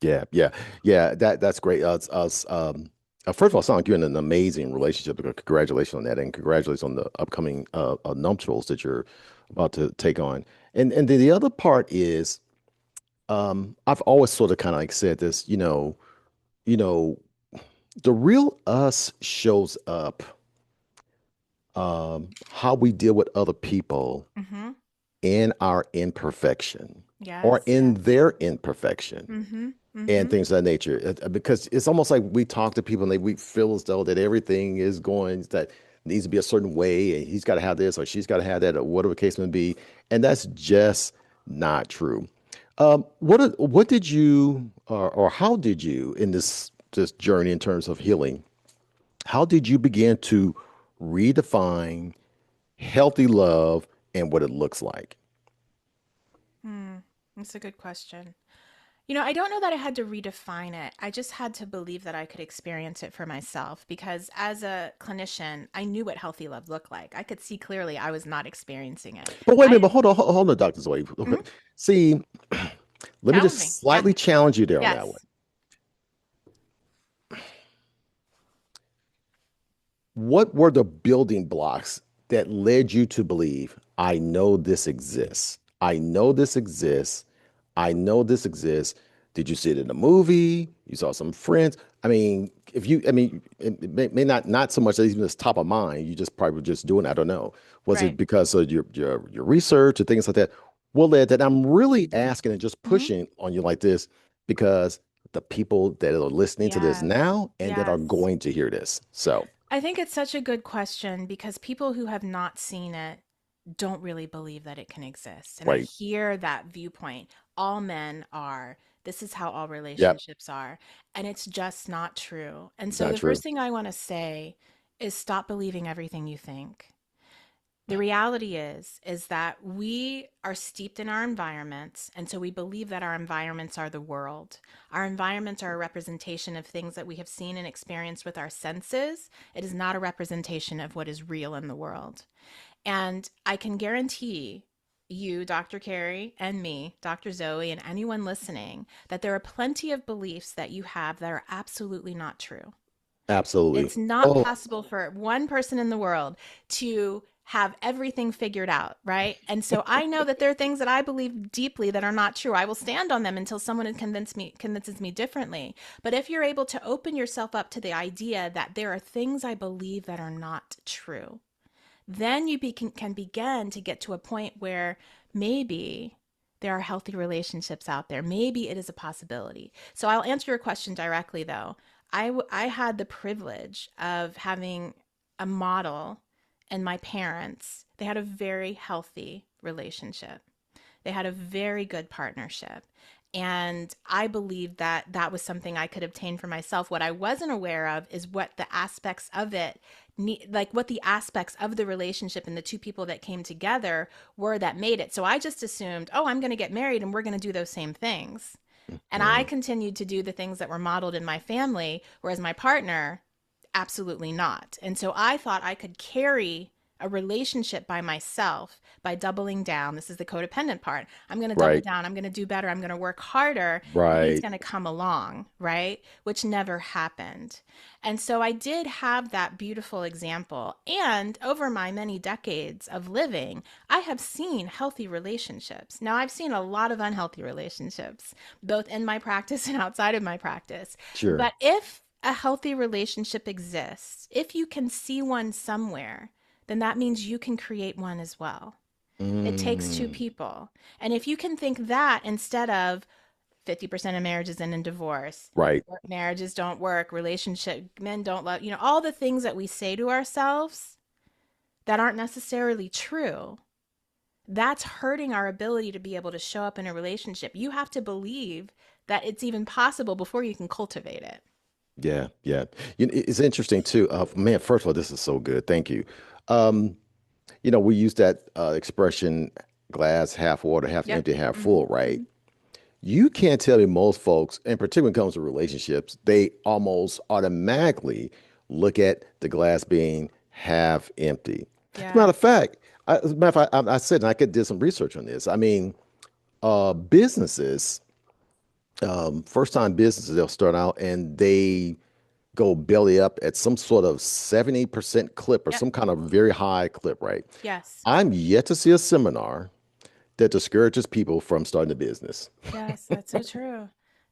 Yeah, yeah, yeah. That's great. First of all, it sounds like you're in an amazing relationship. Congratulations on that, and congratulations on the upcoming nuptials that you're about to take on. And then the other part is, I've always sort of kind of like said this, you know, the real us shows up how we deal with other people Mm-hmm. in our imperfection or Yes. in Yes. their imperfection. Mm-hmm. And Mm-hmm. things of that nature. Because it's almost like we talk to people and we feel as though that everything is going that needs to be a certain way, and he's got to have this or she's got to have that or whatever the case may be, and that's just not true. What did you or how did you in this journey in terms of healing? How did you begin to redefine healthy love and what it looks like? Hmm. That's a good question. I don't know that I had to redefine it. I just had to believe that I could experience it for myself because as a clinician, I knew what healthy love looked like. I could see clearly I was not experiencing it. But wait a I minute, but hold on, Dr. Zoe. Mhm. See, let me Challenge me. just Yeah. slightly challenge you there on that one. Yes. What were the building blocks that led you to believe, I know this exists? I know this exists. I know this exists. Did you see it in a movie? You saw some friends? I mean, it may not so much that even it's top of mind. You just probably were just doing, I don't know. Was Right. it because of your research or things like that? Well, that I'm really asking and just Hmm. pushing on you like this because the people that are listening to this Yes. now and that are Yes. going to hear this. So. I think it's such a good question because people who have not seen it don't really believe that it can exist. And I Right. hear that viewpoint. All men are. This is how all Yep. relationships are. And it's just not true. And so Not the true. first thing I want to say is stop believing everything you think. The reality is that we are steeped in our environments, and so we believe that our environments are the world. Our environments are a representation of things that we have seen and experienced with our senses. It is not a representation of what is real in the world. And I can guarantee you, Dr. Carey, and me, Dr. Zoe, and anyone listening, that there are plenty of beliefs that you have that are absolutely not true. Absolutely. It's not Oh, possible for one person in the world to have everything figured out, right? And so I know that there are things that I believe deeply that are not true. I will stand on them until someone convinces me differently. But if you're able to open yourself up to the idea that there are things I believe that are not true, then can begin to get to a point where maybe there are healthy relationships out there. Maybe it is a possibility. So I'll answer your question directly, though. I had the privilege of having a model and my parents. They had a very healthy relationship. They had a very good partnership. And I believed that that was something I could obtain for myself. What I wasn't aware of is what the aspects of it, like what the aspects of the relationship and the two people that came together were that made it. So I just assumed, oh, I'm going to get married and we're going to do those same things. And I mm, continued to do the things that were modeled in my family, whereas my partner, absolutely not. And so I thought I could carry a relationship by myself by doubling down. This is the codependent part. I'm going to double right. down. I'm going to do better. I'm going to work harder. And he's Right. going to come along, right? Which never happened. And so I did have that beautiful example. And over my many decades of living, I have seen healthy relationships. Now, I've seen a lot of unhealthy relationships, both in my practice and outside of my practice. Sure. But if a healthy relationship exists, if you can see one somewhere, then that means you can create one as well. It takes two Mm, people. And if you can think that instead of 50% of marriages end in divorce, right. marriages don't work, relationship, men don't love, all the things that we say to ourselves that aren't necessarily true, that's hurting our ability to be able to show up in a relationship. You have to believe that it's even possible before you can cultivate it. Yeah, yeah. It's interesting too. Man, first of all, this is so good. Thank you. Um, we use that expression glass half water, half Yep. empty, half Hmm. full, right? Hmm. You can't tell me most folks, and particularly when it comes to relationships, they almost automatically look at the glass being half empty. As a matter Yeah. of fact, as a matter of fact, I said, and I could did some research on this. I mean, businesses, first time businesses, they'll start out and they go belly up at some sort of 70% clip or Yep. some kind of very high clip, right? Yes. I'm yet to see a seminar that discourages people from starting a business. Yes, that's so true.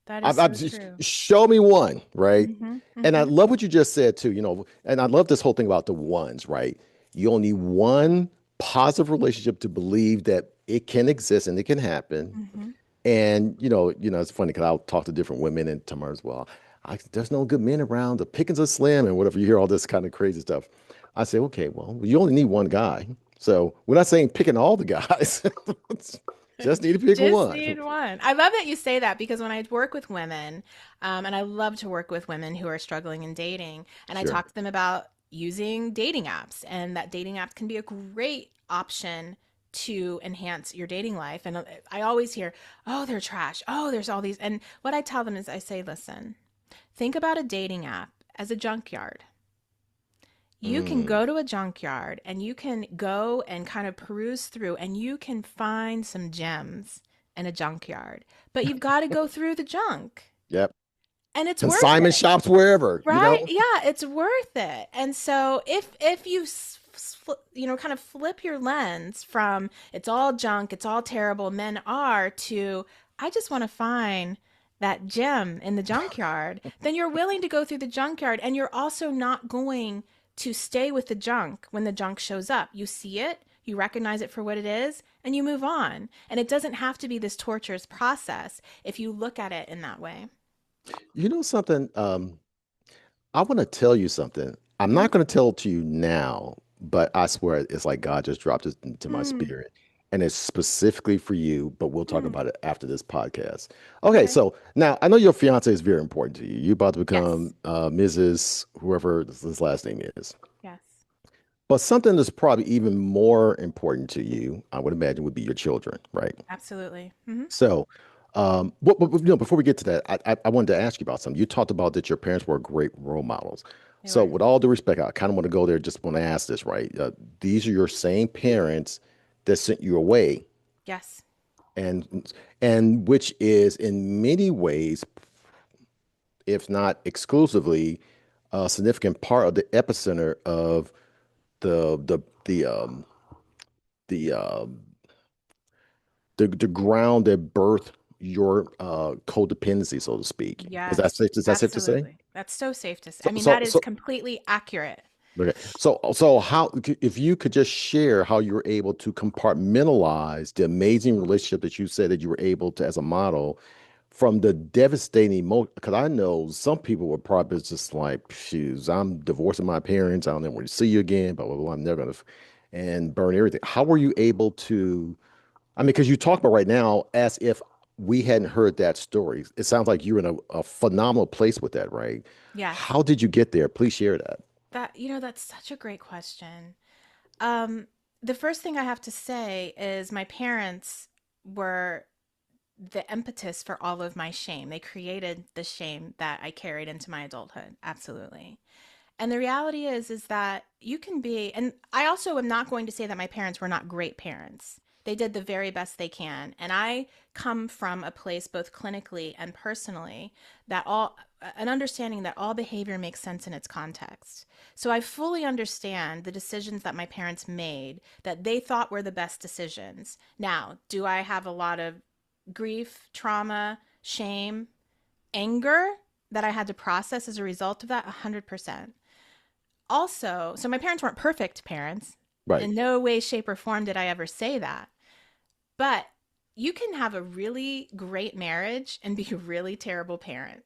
That is I so just true. show me one, right? Hmm. And I Hmm. love what you just said too, and I love this whole thing about the ones, right? You only need one positive relationship to believe that it can exist and it can happen. Hmm. And it's funny because I'll talk to different women and tomorrow as well. There's no good men around. The pickings are slim and whatever. You hear all this kind of crazy stuff. I say, okay, well, you only need one guy. So we're not saying picking all the guys. Just need to pick Just one. need one. I love that you say that because when I work with women, and I love to work with women who are struggling in dating, and I Sure. talk to them about using dating apps, and that dating apps can be a great option to enhance your dating life. And I always hear, oh, they're trash. Oh, there's all these. And what I tell them is, I say, listen, think about a dating app as a junkyard. You can Mm. go to a junkyard and you can go and kind of peruse through and you can find some gems in a junkyard, but you've got to go through the junk Yep. and it's worth Consignment it, shops wherever, right? Yeah, it's worth it. And so if you kind of flip your lens from it's all junk, it's all terrible, men are, to I just want to find that gem in the junkyard, then you're willing to go through the junkyard and you're also not going to stay with the junk when the junk shows up. You see it, you recognize it for what it is, and you move on. And it doesn't have to be this torturous process if you look at it in that way. You know something? I want to tell you something. I'm Hmm. not going to tell it to you now, but I swear it's like God just dropped it into my Hmm. spirit. And it's specifically for you, but we'll talk Hmm. about it after this podcast. Okay, Okay. so now I know your fiance is very important to you. You're about to Yes. become Mrs. whoever his last name is. Yes. But something that's probably even more important to you, I would imagine, would be your children, right? Absolutely. Hmm. So, before we get to that, I wanted to ask you about something. You talked about that your parents were great role models. They So, were. with all due respect, I kind of want to go there. Just want to ask this, right? These are your same parents that sent you away, Yes. and which is in many ways, if not exclusively, a significant part of the epicenter of the the the um the the ground that birthed your codependency, so to speak. Yes. Is that safe to say? Absolutely. That's so safe to say. So I mean, so that is so completely accurate. okay. So how if you could just share how you were able to compartmentalize the amazing relationship that you said that you were able to as a model from the devastating emotion, because I know some people were probably just like, shoes, I'm divorcing my parents, I don't ever want to see you again, blah blah blah. I'm never gonna and burn everything. How were you able to I mean, because you talk about right now as if we hadn't heard that story. It sounds like you're in a phenomenal place with that, right? Yes. How did you get there? Please share that. That's such a great question. Um, the first thing I have to say is my parents were the impetus for all of my shame. They created the shame that I carried into my adulthood. Absolutely. And the reality is that you can be, and I also am not going to say that my parents were not great parents. They did the very best they can. And I come from a place both clinically and personally that an understanding that all behavior makes sense in its context. So I fully understand the decisions that my parents made that they thought were the best decisions. Now, do I have a lot of grief, trauma, shame, anger that I had to process as a result of that? 100%. Also, so my parents weren't perfect parents. Right. In no way, shape, or form did I ever say that. But you can have a really great marriage and be a really terrible parent.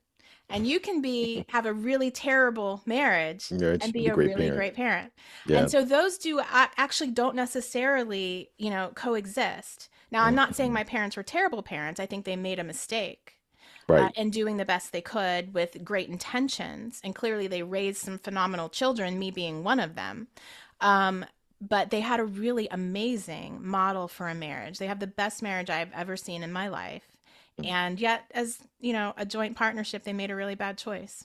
And you can be have a really terrible marriage and Marriage, be be a a great really parent. great parent. And Yeah. so those two actually don't necessarily, coexist. Now, I'm not saying Mhm. my parents were terrible parents. I think they made a mistake. Right. and doing the best they could with great intentions. And clearly, they raised some phenomenal children, me being one of them. Um, but they had a really amazing model for a marriage. They have the best marriage I've ever seen in my life. And yet, as you know, a joint partnership, they made a really bad choice.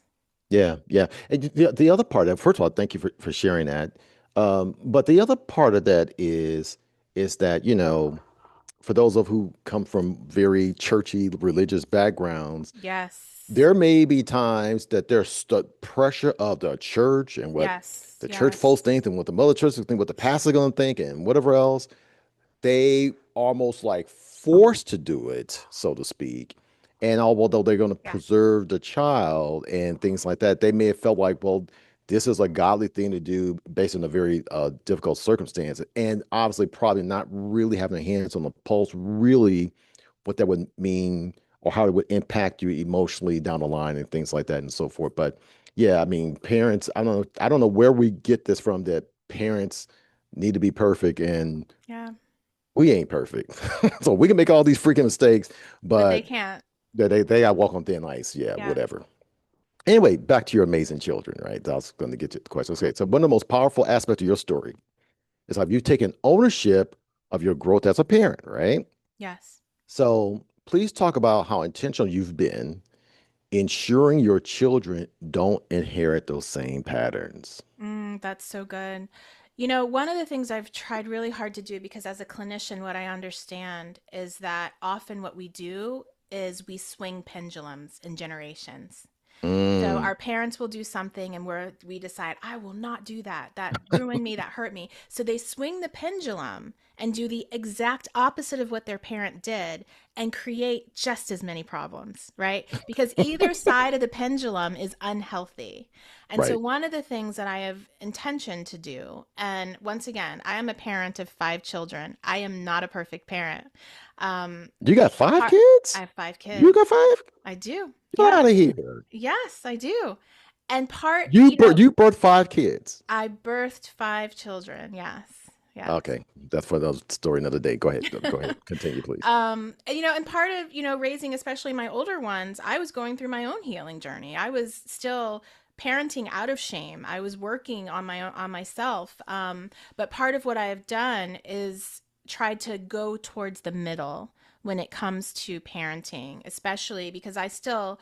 Yeah, yeah. And the other part of, first of all, thank you for sharing that. But the other part of that is that, for those of who come from very churchy religious backgrounds, Yes. there may be times that there's the pressure of the church and what Yes. the church folks Yes. think and what the mother church think, what the pastor gonna think, and whatever else. They almost like forced to do it, so to speak. And although they're going to Yeah. preserve the child and things like that, they may have felt like, well, this is a godly thing to do based on a very difficult circumstance. And obviously, probably not really having a hands on the pulse, really what that would mean or how it would impact you emotionally down the line and things like that and so forth. But yeah, I mean, parents, I don't know where we get this from that parents need to be perfect and Yeah. we ain't perfect. So we can make all these freaking mistakes, But they but can't. they got to walk on thin ice. Yeah, Yeah. whatever. Anyway, back to your amazing children, right? I was going to get to the question. Okay, so one of the most powerful aspects of your story is how you've taken ownership of your growth as a parent, right? Yes. So please talk about how intentional you've been ensuring your children don't inherit those same patterns. That's so good. You know, one of the things I've tried really hard to do, because as a clinician, what I understand is that often what we do is we swing pendulums in generations. So Mm, our parents will do something and we decide, I will not do that. That ruined me, that hurt me. So they swing the pendulum and do the exact opposite of what their parent did and create just as many problems, right? Because either side of the pendulum is unhealthy. And so right. one of the things that I have intention to do, and once again, I am a parent of 5 children. I am not a perfect parent. Um, You got five part, I kids? have five You kids. got five? I do. Get Yeah. out of here. Yes, I do. And part, You birthed five kids. I birthed 5 children. Yes. Yes. Okay, that's for the story another day. Go ahead. Go ahead. Continue, please. And part of, raising especially my older ones, I was going through my own healing journey. I was still parenting out of shame. I was working on myself. But part of what I have done is tried to go towards the middle when it comes to parenting, especially because I still,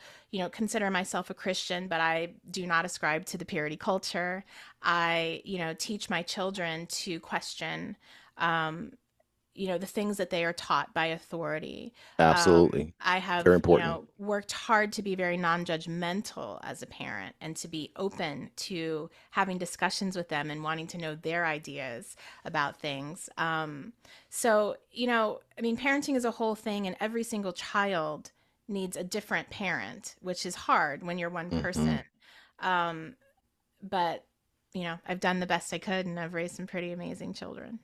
consider myself a Christian, but I do not ascribe to the purity culture. I, teach my children to question um, the things that they are taught by authority. Absolutely. I have, Very important. worked hard to be very non-judgmental as a parent and to be open to having discussions with them and wanting to know their ideas about things. So, I mean, parenting is a whole thing, and every single child needs a different parent, which is hard when you're one Hmm. person. Um, but, I've done the best I could, and I've raised some pretty amazing children.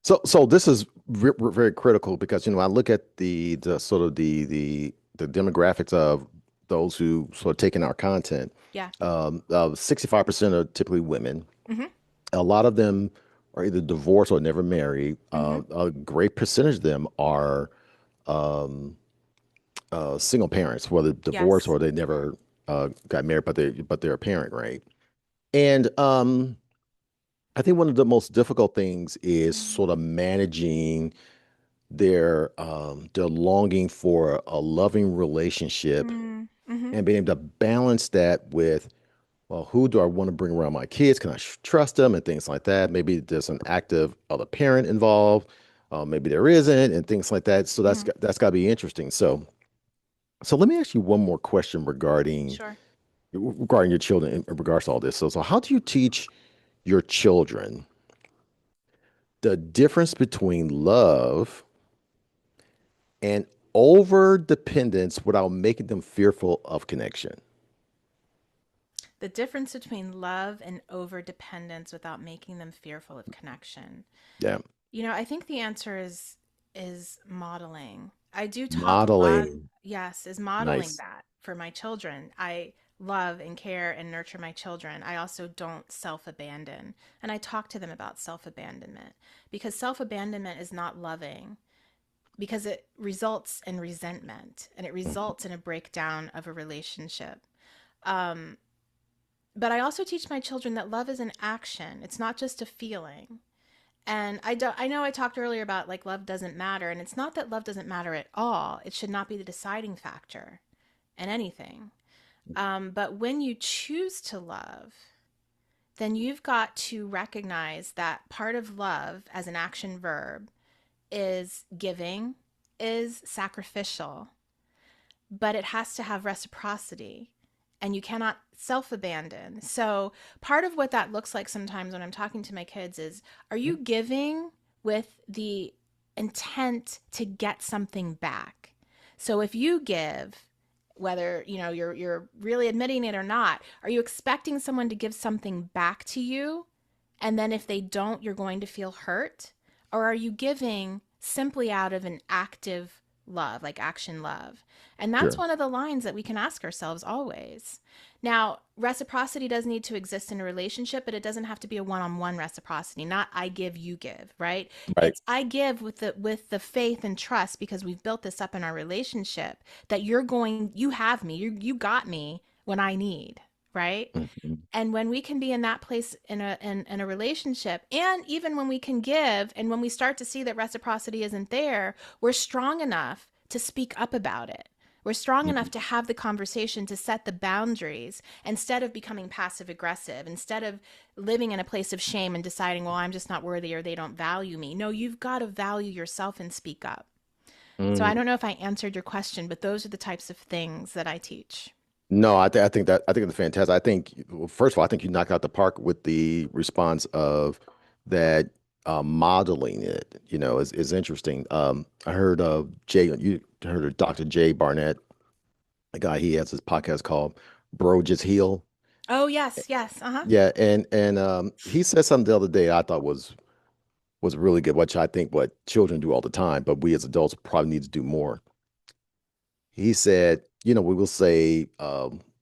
So this is very critical because I look at the sort of the demographics of those who sort of take in our content. Yeah. 65% are typically women. Hmm. A lot of them are either divorced or never married. Hmm. A great percentage of them are um, single parents, whether divorced Yes. or they never got married, but they're a parent, right? And I think one of the most difficult things is sort of managing their longing for a loving relationship Mm-hmm. and being able to balance that with, well, who do I want to bring around my kids? Can I trust them and things like that? Maybe there's an active other parent involved, maybe there isn't, and things like that. So Mm-hmm. that's got to be interesting. So let me ask you one more question Sure. regarding your children in regards to all this. So how do you teach your children the difference between love and over dependence without making them fearful of connection? The difference between love and over dependence without making them fearful of connection. Yeah. I think the answer is modeling. I do talk a lot, Modeling. yes, is modeling Nice. that for my children. I love and care and nurture my children. I also don't self-abandon. And I talk to them about self-abandonment because self-abandonment is not loving. because it results in resentment and it results in a breakdown of a relationship. Um, but I also teach my children that love is an action. It's not just a feeling. And I know I talked earlier about like love doesn't matter, and it's not that love doesn't matter at all. It should not be the deciding factor in anything. But when you choose to love, then you've got to recognize that part of love as an action verb is giving, is sacrificial, but it has to have reciprocity and you cannot self abandon. So, part of what that looks like sometimes when I'm talking to my kids is, are you giving with the intent to get something back? So, if you give, whether you're really admitting it or not, are you expecting someone to give something back to you, and then if they don't, you're going to feel hurt? Or are you giving simply out of an active love, like action love? And that's Sure. one of the lines that we can ask ourselves always. Now, reciprocity does need to exist in a relationship, but it doesn't have to be a one-on-one reciprocity. Not I give, you give, right? Right. It's I give with the faith and trust because we've built this up in our relationship that you have me, you got me when I need, right? Mhm. And when we can be in that place in a relationship, and even when we can give, and when we start to see that reciprocity isn't there, we're strong enough to speak up about it. We're strong enough Mhm. to have the conversation, to set the boundaries instead of becoming passive aggressive, instead of living in a place of shame and deciding, well, I'm just not worthy or they don't value me. No, you've got to value yourself and speak up. So I Mm. don't know if I answered your question, but those are the types of things that I teach. No, I think it's fantastic. I think, well, first of all, I think you knocked out the park with the response of that, modeling it, is interesting. I heard you heard of Dr. Jay Barnett, a guy, he has this podcast called Bro Just Heal. Oh, yes, yes. Uh huh. Yeah, and he said something the other day I thought was really good, which I think what children do all the time, but we as adults probably need to do more. He said, we will say,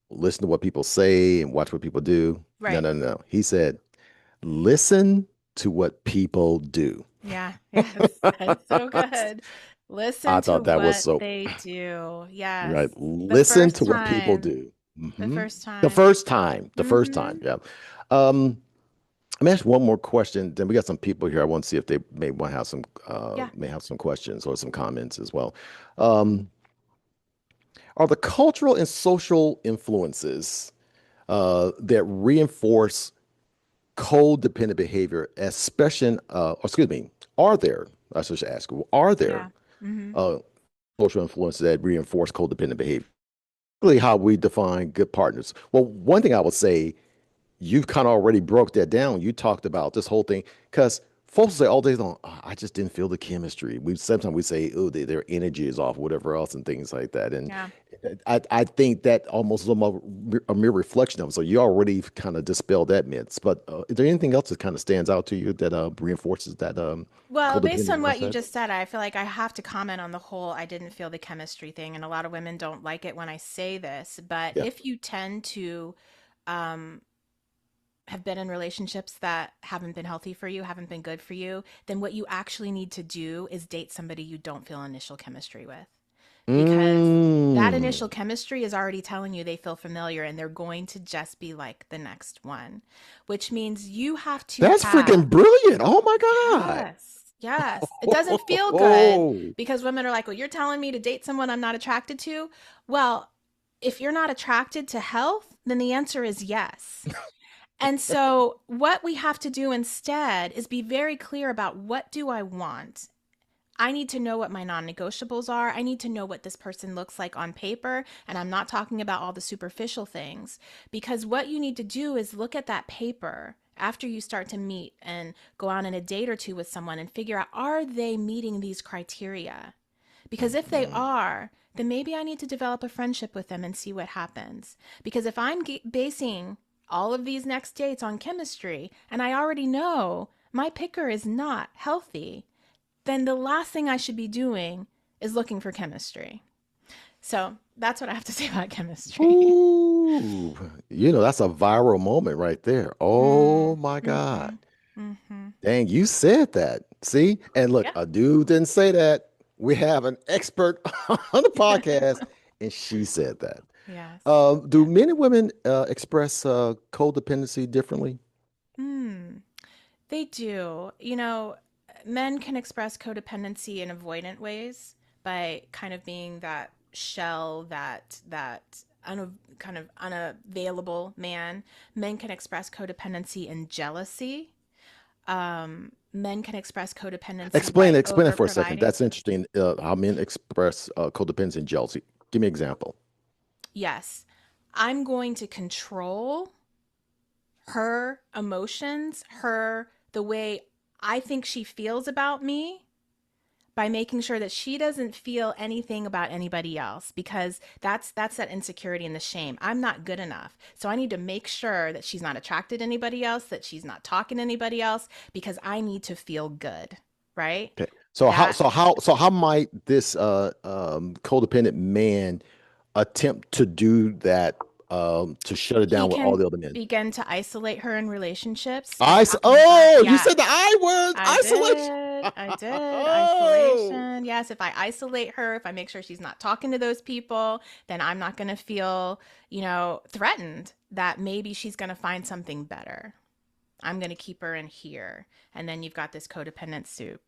listen to what people say and watch what people do. No, Right. no, no. He said, listen to what people do. Yeah, yes, that's so good. I Listen to thought that was what so they do. Yes. right. The Listen to first what people time. do. The Hmm. first The time. first time, the first Mm-hmm. time. Yeah. Um, Let me ask one more question. Then we got some people here. I want to see if they Yeah. may have some questions or some comments as well. Um, are the cultural and social influences that reinforce codependent behavior, especially, or excuse me, are there, I should ask, are there Yeah. Mm-hmm. uh, social influences that reinforce codependent behavior? Really, how we define good partners. Well, one thing I would say, you kind of already broke that down. You talked about this whole thing because folks say all day long, "Oh, I just didn't feel the chemistry." We sometimes we say, "Oh, their energy is off," whatever else, and things like that. And Yeah. I think that almost is a mere reflection of it. So you already kind of dispelled that myth. But is there anything else that kind of stands out to you that reinforces that Well, based codependent on what you mindset? just said, I feel like I have to comment on the whole I didn't feel the chemistry thing. And a lot of women don't like it when I say this. But Yeah. if you tend to um, have been in relationships that haven't been healthy for you, haven't been good for you, then what you actually need to do is date somebody you don't feel initial chemistry with. Because that Mm, initial chemistry is already telling you they feel familiar and they're going to just be like the next one, which means you have to that's have, freaking brilliant. Oh my God. yes, yes. It doesn't feel good Oh, because women are like, well, you're telling me to date someone I'm not attracted to. Well, if you're not attracted to health, then the answer is yes. And so what we have to do instead is be very clear about what do I want? I need to know what my non negotiables are. I need to know what this person looks like on paper. And I'm not talking about all the superficial things because what you need to do is look at that paper after you start to meet and go on a date or two with someone and figure out are they meeting these criteria? Because if they mhm. are, then maybe I need to develop a friendship with them and see what happens. Because if I'm basing all of these next dates on chemistry and I already know my picker is not healthy, then the last thing I should be doing is looking for chemistry. So that's what I have to say about chemistry. Ooh, that's a viral moment right there. Oh Mm, my God. mm-hmm, mm-hmm. Dang, you said that. See? And look, Yeah. a dude didn't say that. We have an expert on the podcast, and she said that. Yes. Do Yes. men and women express codependency differently? Hmm. They do. Men can express codependency in avoidant ways by kind of being that shell, kind of unavailable man. Men can express codependency in jealousy. Men can express codependency Explain, by explain it over for a second. providing. That's interesting. How men express codependency and jealousy. Give me an example. Yes, I'm going to control her emotions, the way I think she feels about me by making sure that she doesn't feel anything about anybody else because that's that insecurity and the shame. I'm not good enough. So I need to make sure that she's not attracted to anybody else, that she's not talking to anybody else because I need to feel good, right? Okay. So how That so how so how might this codependent man attempt to do that to shut it he down with all can the other men? begin to isolate her in relationships by talking about, Oh, you said the yes, I words, I isolation. did. I did. Oh, Isolation. Yes, if I isolate her, if I make sure she's not talking to those people, then I'm not going to feel, threatened that maybe she's going to find something better. I'm going to keep her in here. And then you've got this codependent soup.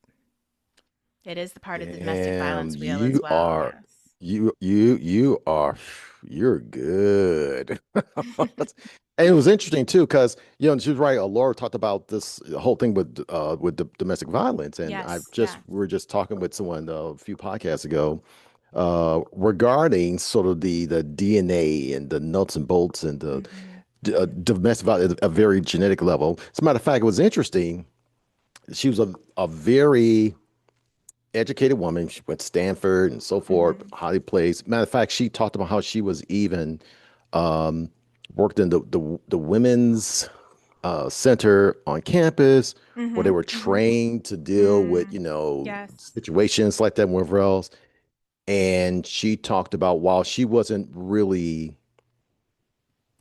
It is the part of the domestic damn, violence wheel as well. Yes. you're good. And it was interesting too, because she was right. Laura talked about this whole thing with domestic violence, and Yes. Yes. we were just talking with someone a few podcasts ago regarding sort of the DNA and the nuts and bolts and the Mm-hmm. domestic violence at a very genetic level. As a matter of fact, it was interesting. She was a very educated woman. She went to Stanford and so forth, Mm-hmm. highly placed. Matter of fact, she talked about how she was even um, worked in the women's center on campus where they Mm-hmm. were Mm-hmm. trained to deal with, Mm. Yes. situations like that wherever else. And she talked about while she wasn't really,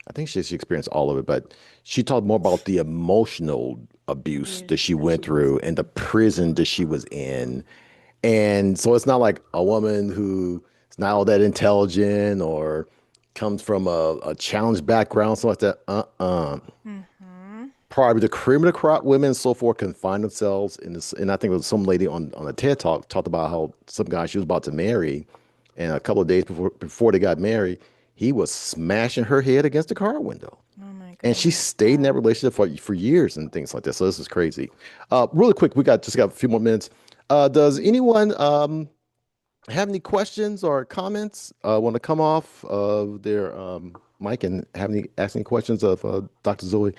I think she experienced all of it, but she talked more about the emotional abuse that Abuse she that went she was through and the prison that she was in. And so it's not like a woman who is not all that intelligent or comes from a challenged background, something like that. in. Mm-hmm. Probably the cream of the crop women and so forth can find themselves in this. And I think it was some lady on a TED Talk talked about how some guy she was about to marry, and a couple of days before they got married, he was smashing her head against the car window. Oh my And she goodness. stayed in that Yeah. relationship for years and things like that. So this is crazy. Really quick, we got a few more minutes. Does anyone have any questions or comments? Want to come off of their mic and ask any questions of Dr. Zoe?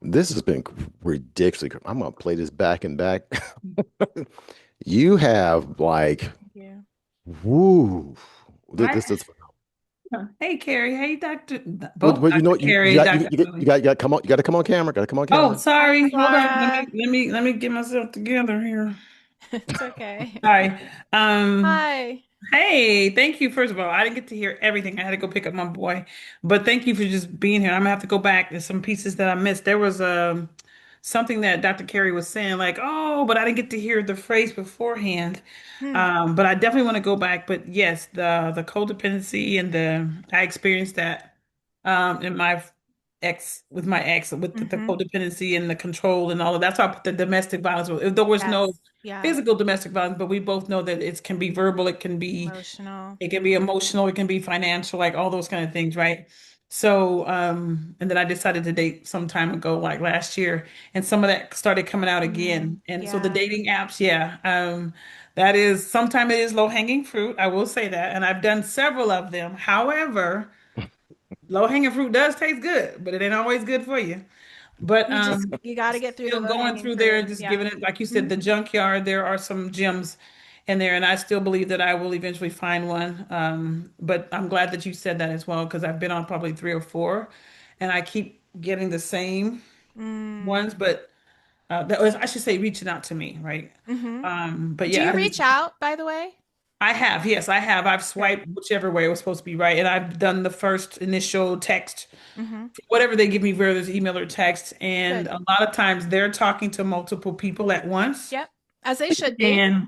This has been ridiculously. I'm gonna play this back and back. You have like, Thank you. woo. Hi. This is. Hey, Carrie. Hey, both But you know Dr. you Carrie, Dr. you Zoe. got come on. You got to come on camera. Got to come on Oh, camera. Hi, sorry. Hold on. Clara. Let me get myself together here. It's okay. Hi. Um, Hi. Hey, thank you. First of all, I didn't get to hear everything. I had to go pick up my boy, but thank you for just being here. I'm gonna have to go back. There's some pieces that I missed. There was something that Dr. Carey was saying, like, oh, but I didn't get to hear the phrase beforehand. Hmm. But I definitely want to go back. But yes, the codependency and I experienced that in my ex with the Mm-hmm. codependency and the control and all of that. That's why I put the domestic violence. If there was no Yes. Yes. physical domestic violence, but we both know that it can be verbal, Emotional. it can be Mm-hmm. emotional, it can be financial, like all those kind of things, right? So, and then I decided to date some time ago, like last year, and some of that started coming out Mm. again. And so the Yeah. dating apps, yeah, that is sometimes it is low hanging fruit. I will say that, and I've done several of them. However, low hanging fruit does taste good, but it ain't always good for you. But You got to get through the still low going hanging through there fruit. and just Yeah. giving it, like you Hmm. said, the junkyard, there are some gems in there, and I still believe that I will eventually find one. But I'm glad that you said that as well, because I've been on probably three or four, and I keep getting the same Mm. ones, but that was, I should say, reaching out to me, right? Mm-hmm. But Do yeah, you reach out, by the way? I have, yes, I have. I've Good. swiped whichever way it was supposed to be right, and I've done the first initial text, Mm-hmm. whatever they give me, whether it's email or text, and Good. a lot of times they're talking to multiple people at once. Yep. As they should be. And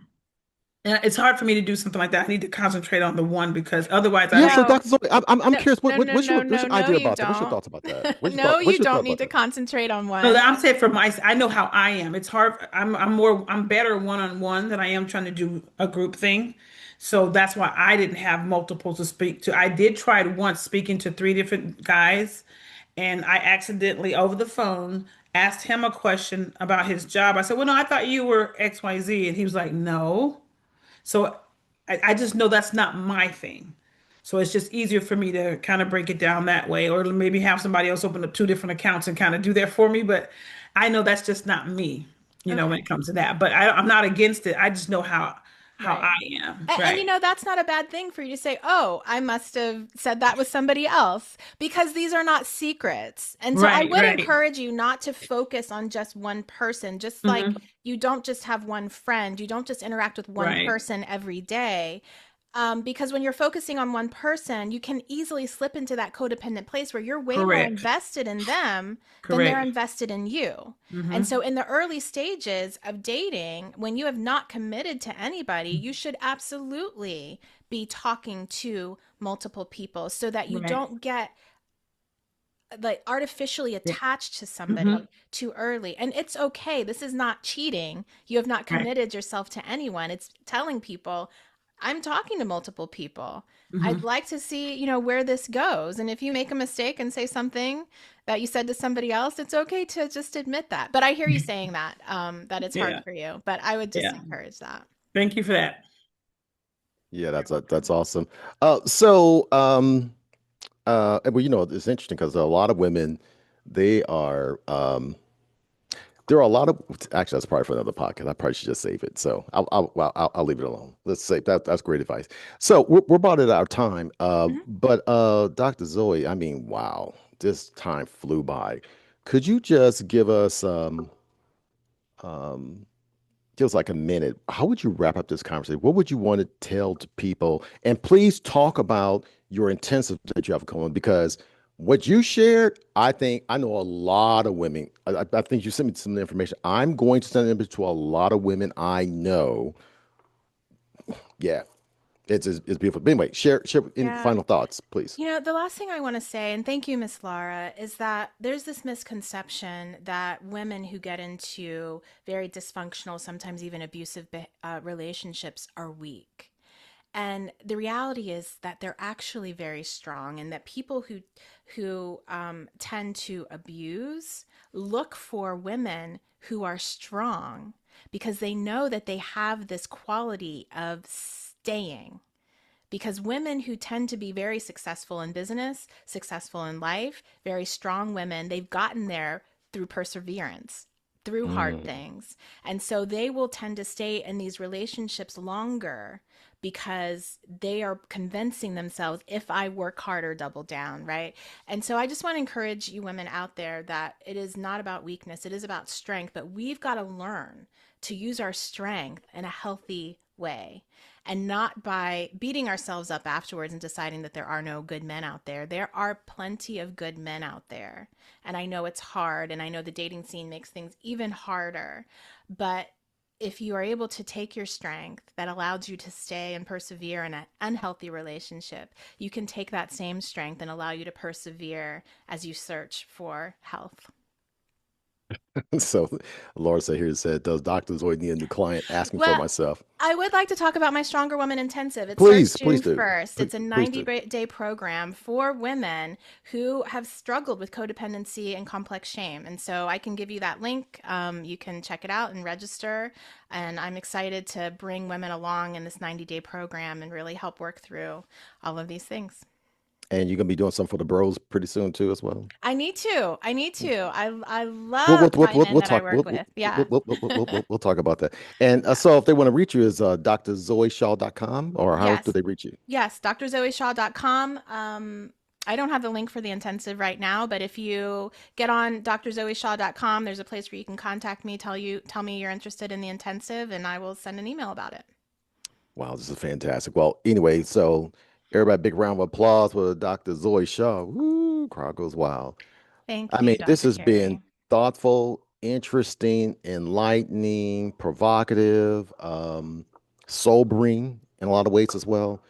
And it's hard for me to do something like that. I need to concentrate on the one because otherwise Yeah, so No, Dr. Zoe, I'm no, curious. no, no, no, What's no, your no, idea you about that? What's your don't. thoughts about that? No, What's you your thought don't need about to that? concentrate on no, one. I'm saying for my, I know how I am. It's hard. I'm better one-on-one than I am trying to do a group thing. So that's why I didn't have multiple to speak to. I did try to once speaking to three different guys, and I accidentally over the phone asked him a question about his job. I said, "Well, no, I thought you were XYZ," and he was like, "No." So I just know that's not my thing. So it's just easier for me to kind of break it down that way, or maybe have somebody else open up two different accounts and kind of do that for me. But I know that's just not me, when Okay, it comes to that. But I'm not against it. I just know how right. I am. And, Right. that's not a bad thing for you to say, oh, I must have said that with somebody else, because these are not secrets. And so I Right. would Right. encourage you not to focus on just one person, just like Hmm. you don't just have one friend, you don't just interact with one Right. person every day. Because when you're focusing on one person, you can easily slip into that codependent place where you're way more Correct. invested in them than they're Correct. invested in you. And so, Hmm. in the early stages of dating, when you have not committed to anybody, you should absolutely be talking to multiple people so that you Right. don't get like artificially Yeah. attached to Hmm. somebody too early. And it's okay. This is not cheating. You have not Right. committed yourself to anyone. It's telling people, I'm talking to multiple people. I'd Hmm. like to see, where this goes. And if you make a mistake and say something that you said to somebody else, it's okay to just admit that. But I hear you saying that, that it's hard Yeah. for you. But I would just Yeah. encourage that. Thank you for that. Yeah, You're that's welcome. awesome. Well, it's interesting because a lot of women, they are there are a lot of actually that's probably for another podcast. I probably should just save it. So I'll leave it alone. Let's say that that's great advice. So we're about at our time. Mhm. But Dr. Zoe, I mean, wow, this time flew by. Could you just um give us like a minute? How would you wrap up this conversation? What would you want to tell to people? And please talk about your intensive that you have going because what you shared, I think I know a lot of women. I think you sent me some information. I'm going to send it to a lot of women I know. Yeah, it's beautiful. But anyway, share any Yeah. final thoughts, please. The last thing I want to say, and thank you, Miss Laura, is that there's this misconception that women who get into very dysfunctional, sometimes even abusive relationships are weak. And the reality is that they're actually very strong, and that people who tend to abuse look for women who are strong because they know that they have this quality of staying, because women who tend to be very successful in business, successful in life, very strong women, they've gotten there through perseverance, through hard Mm. things. And so they will tend to stay in these relationships longer because they are convincing themselves, if I work harder, double down, right? And so I just want to encourage you women out there that it is not about weakness, it is about strength, but we've got to learn to use our strength in a healthy way, and not by beating ourselves up afterwards and deciding that there are no good men out there. There are plenty of good men out there. And I know it's hard, and I know the dating scene makes things even harder. But if you are able to take your strength that allows you to stay and persevere in an unhealthy relationship, you can take that same strength and allow you to persevere as you search for health. So Laura said here said, does Dr. Zoe need a new client? Asking for Well, myself. I would like to talk about my Stronger Woman Intensive. It starts Please June do. 1st. It's a Please 90 do. day program for women who have struggled with codependency and complex shame. And so I can give you that link. You can check it out and register. And I'm excited to bring women along in this 90-day program and really help work through all of these things. And you're gonna be doing something for the bros pretty soon too, as well. I need to. I need to. I We'll love we'll we'll my we'll, men we'll that I talk. work with. Yeah. We'll talk about that. And Yeah. so, if they want to reach you, is drzoeshaw.com or how do Yes. they reach you? Yes, drzoeshaw.com. I don't have the link for the intensive right now, but if you get on drzoeshaw.com, there's a place where you can contact me, tell me you're interested in the intensive, and I will send an email about it. Wow, this is fantastic. Well, anyway, so everybody, big round of applause for Dr. Zoe Shaw. Woo, crowd goes wild. Thank I mean, you, this Dr. has been Carey. thoughtful, interesting, enlightening, provocative. sobering in a lot of ways as well.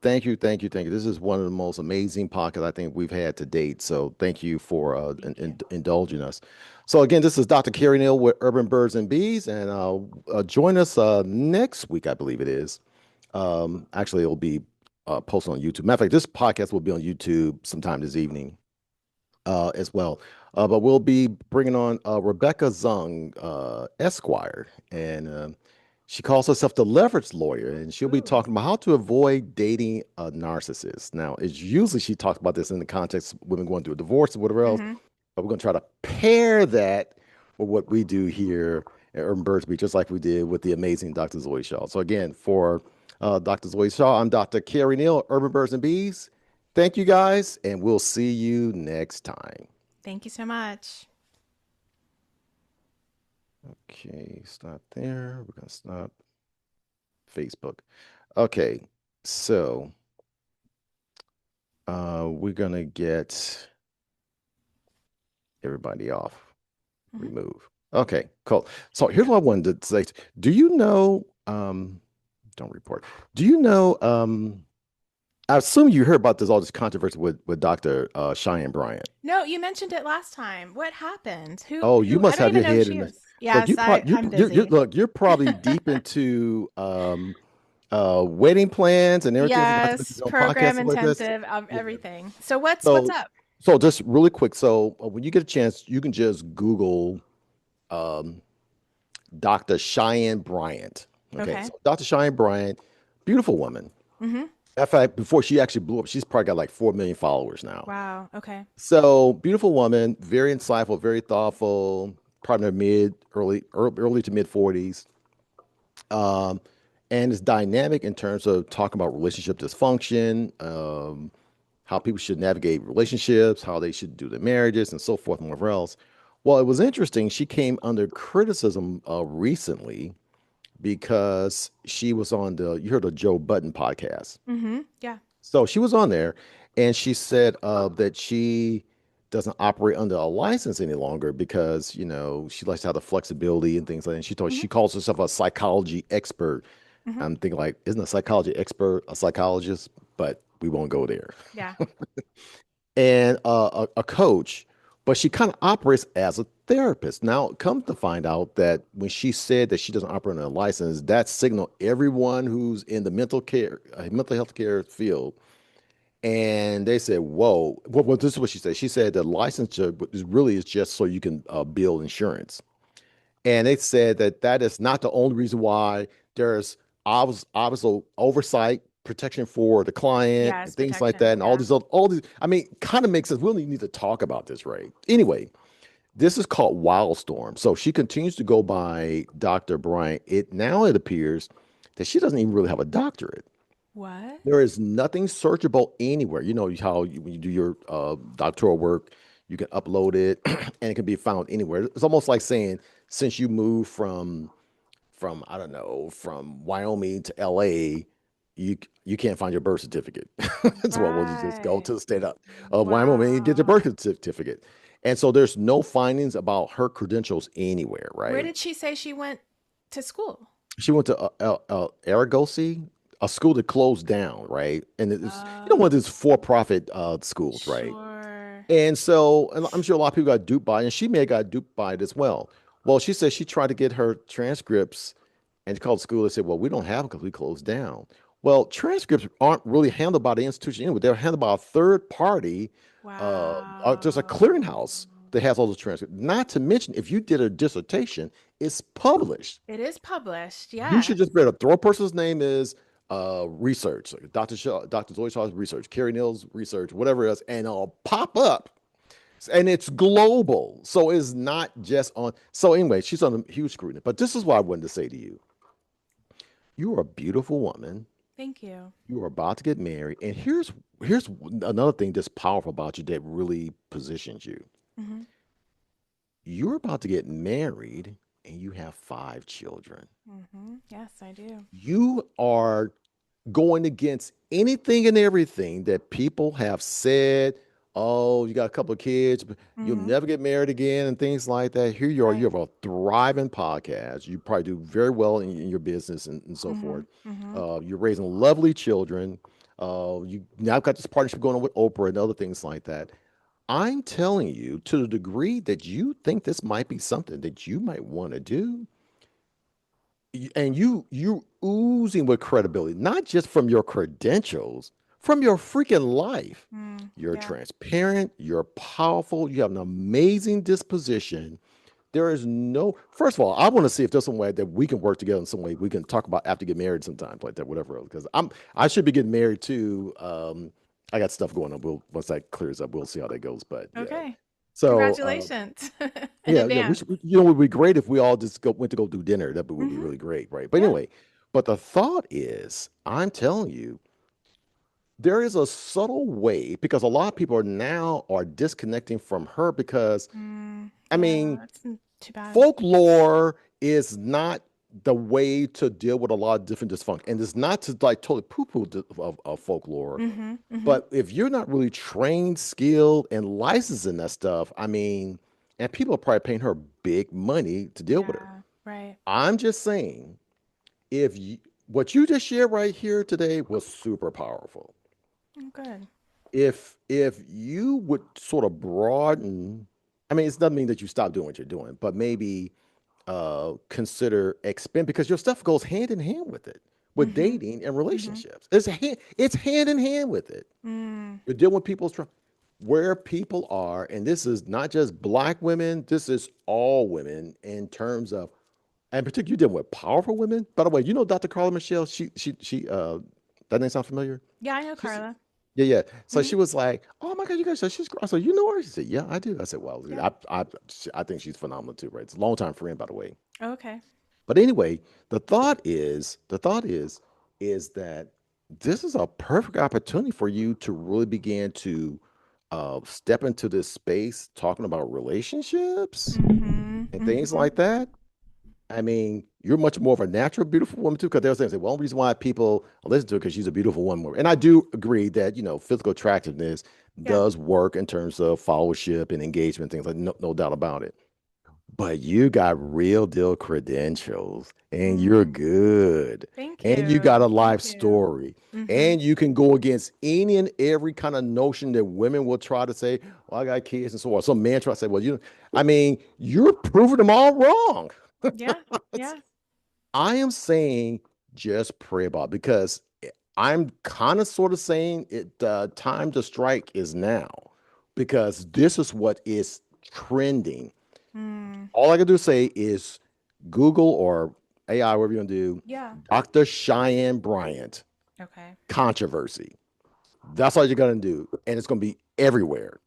Thank you, thank you, thank you. This is one of the most amazing podcasts I think we've had to date. So thank you for Thank you. indulging us. So again, this is Dr. Carrie Neal with Urban Birds and Bees, and join us next week, I believe it is. Actually, it'll be posted on YouTube. Matter of fact, this podcast will be on YouTube sometime this evening as well. But we'll be bringing on Rebecca Zung, Esquire, and she calls herself the leverage lawyer, and she'll be Ooh. talking about how to avoid dating a narcissist. Now, it's usually she talks about this in the context of women going through a divorce or whatever else, Mm-hmm. but we're going to try to pair that with what we do here at Urban Birdsby, just like we did with the amazing Dr. Zoe Shaw. So again, for Dr. Zoe Shaw, I'm Dr. Carrie Neal, Urban Birds and Bees. Thank you guys, and we'll see you next time. Thank you so much. Okay, stop there. We're gonna stop Facebook. Okay, so we're gonna get everybody off. Mm-hmm. Remove. Okay, cool. So here's what I wanted to say. Do you know, don't report. Do you know, I assume you heard about this all this controversy with Dr. Cheyenne Bryant. No, you mentioned it last time. What happened? Oh, you Who I must don't have even your know who head she in the is. look. Yes, I'm busy. You're probably deep into wedding plans and everything else. Not to mention Yes, your own podcast program and like this. intensive of Yeah. everything. So what's So up? so just really quick. So when you get a chance, you can just Google um, Dr. Cheyenne Bryant. Okay, Okay. so Dr. Cheyenne Bryant, beautiful woman. Mm-hmm. In fact, before she actually blew up, she's probably got like 4 million followers now. Wow. Okay. So beautiful woman, very insightful, very thoughtful, probably in her early to mid 40s. Um, and it's dynamic in terms of talking about relationship dysfunction, how people should navigate relationships, how they should do their marriages, and so forth and whatever else. Well, it was interesting. She came under criticism recently because she was on you heard the Joe Budden podcast. Mm-hmm. Yeah. So she was on there and she said that she doesn't operate under a license any longer because, she likes to have the flexibility and things like that. And Mm-hmm. she calls herself a psychology expert. Mm-hmm. I'm thinking like, isn't a psychology expert a psychologist? But we won't go there. Yeah. And a coach, but she kind of operates as a therapist. Now, come to find out that when she said that she doesn't operate on a license, that signaled everyone who's in the mental health care field, and they said, "Whoa!" Well, this is what she said. She said the licensure is just so you can bill insurance. And they said that that is not the only reason why there's obviously oversight, protection for the client, and Yes, things like protection. that, and Yeah. all these. I mean, kind of makes sense. We really need to talk about this, right? Anyway, this is called Wildstorm. So she continues to go by Dr. Bryant. It appears that she doesn't even really have a doctorate. What? There is nothing searchable anywhere. You know how when you do your doctoral work, you can upload it and it can be found anywhere. It's almost like saying since you moved from I don't know from Wyoming to L.A., you can't find your birth certificate. So well, we'll just go Right. to the state of Wyoming and get your Wow. birth certificate. And so there's no findings about her credentials anywhere, Where right? did she say she went to school? She went to Aragosi, a school that closed down, right? And it's one of Oh, these for-profit schools, right? sure. And I'm sure a lot of people got duped by it, and she may have got duped by it as well. Well, she said she tried to get her transcripts, and she called the school and said, "Well, we don't have them because we closed down." Well, transcripts aren't really handled by the institution anyway; they're handled by a third party, just a Wow. clearinghouse that has all the transcripts. Not to mention, if you did a dissertation, it's published. It is published. You should Yes. just be able to throw a person's name is research, like Dr. Zoe Shaw's research, Carrie Neal's research, whatever it is, and it'll pop up. And it's global. So it's not just on. So anyway, she's on a huge scrutiny. But this is what I wanted to say to you. You are a beautiful woman. Thank you. You are about to get married. And here's another thing that's powerful about you that really positions you. Hmm. You're about to get married and you have 5 children. Yes, I do. You are going against anything and everything that people have said oh, you got a couple of kids, but you'll Mm-hmm. never get married again and things like that. Here you are, you Right. have a thriving podcast. You probably do very well in your business and so Mm-hmm. forth. Mm-hmm. You're raising lovely children. You now got this partnership going on with Oprah and other things like that. I'm telling you, to the degree that you think this might be something that you might want to do, and you oozing with credibility, not just from your credentials, from your freaking life. Mm. You're Yeah. transparent, you're powerful, you have an amazing disposition. There is no, first of all, I want to see if there's some way that we can work together in some way. We can talk about after get married sometimes like that, whatever else. Because I should be getting married too. I got stuff going on. We'll once that clears up, we'll see how that goes. But yeah. Okay. So Congratulations in yeah, yeah, advance. it would be great if we all just went to go do dinner. That would be Mm-hmm. really great, right? But Yeah. anyway, but the thought is, I'm telling you, there is a subtle way because a lot of people are now are disconnecting from her because Mm. I Yeah. mean, That's too bad. folklore is not the way to deal with a lot of different dysfunction, and it's not to like totally poo-poo of folklore. Mm-hmm. Mm-hmm. But if you're not really trained, skilled, and licensed in that stuff, I mean, and people are probably paying her big money to deal with her. Yeah. Right. I'm just saying, if you, what you just shared right here today was super powerful. Oh, good. If you would sort of broaden, I mean, it doesn't mean that you stop doing what you're doing, but maybe consider expand because your stuff goes hand in hand with it, with Mm-hmm. dating and Mm-hmm. relationships. It's hand in hand with it. Mm. You're dealing with people's where people are, and this is not just black women. This is all women in terms of, and particularly you dealing with powerful women. By the way, you know Dr. Carla Michelle. She. That name sound familiar? Yeah, I know She's Carla. yeah, yeah. So Mm-hmm. she was like, "Oh my God, you guys!" So she's. I said, "You know her?" She said, "Yeah, I do." I said, "Well, Yeah. I think she's phenomenal too, right? It's a longtime friend, by the way." Okay. But anyway, is that this is a perfect opportunity for you to really begin to step into this space, talking about relationships Mm-hmm. and things Mm-hmm. like that. I mean, you're much more of a natural, beautiful woman too. Because there's things say, well, one reason why people listen to her because she's a beautiful woman. And I do agree that physical attractiveness Yeah. does work in terms of followership and engagement, things like no doubt about it. But you got real deal credentials and you're Mm. good. Thank And you got you. a life Thank you. story. Mm-hmm. And you can go against any and every kind of notion that women will try to say, well, I got kids and so on. Some man try to say, well, I mean, you're proving them all wrong. Yeah. Yeah. I am saying just pray about it because I'm kind of sort of saying it time to strike is now because this is what is trending. Mm. All I can do say is Google or AI, whatever you're gonna do, Yeah. Dr. Cheyenne Bryant Okay. controversy. That's all you're gonna do, and it's gonna be everywhere.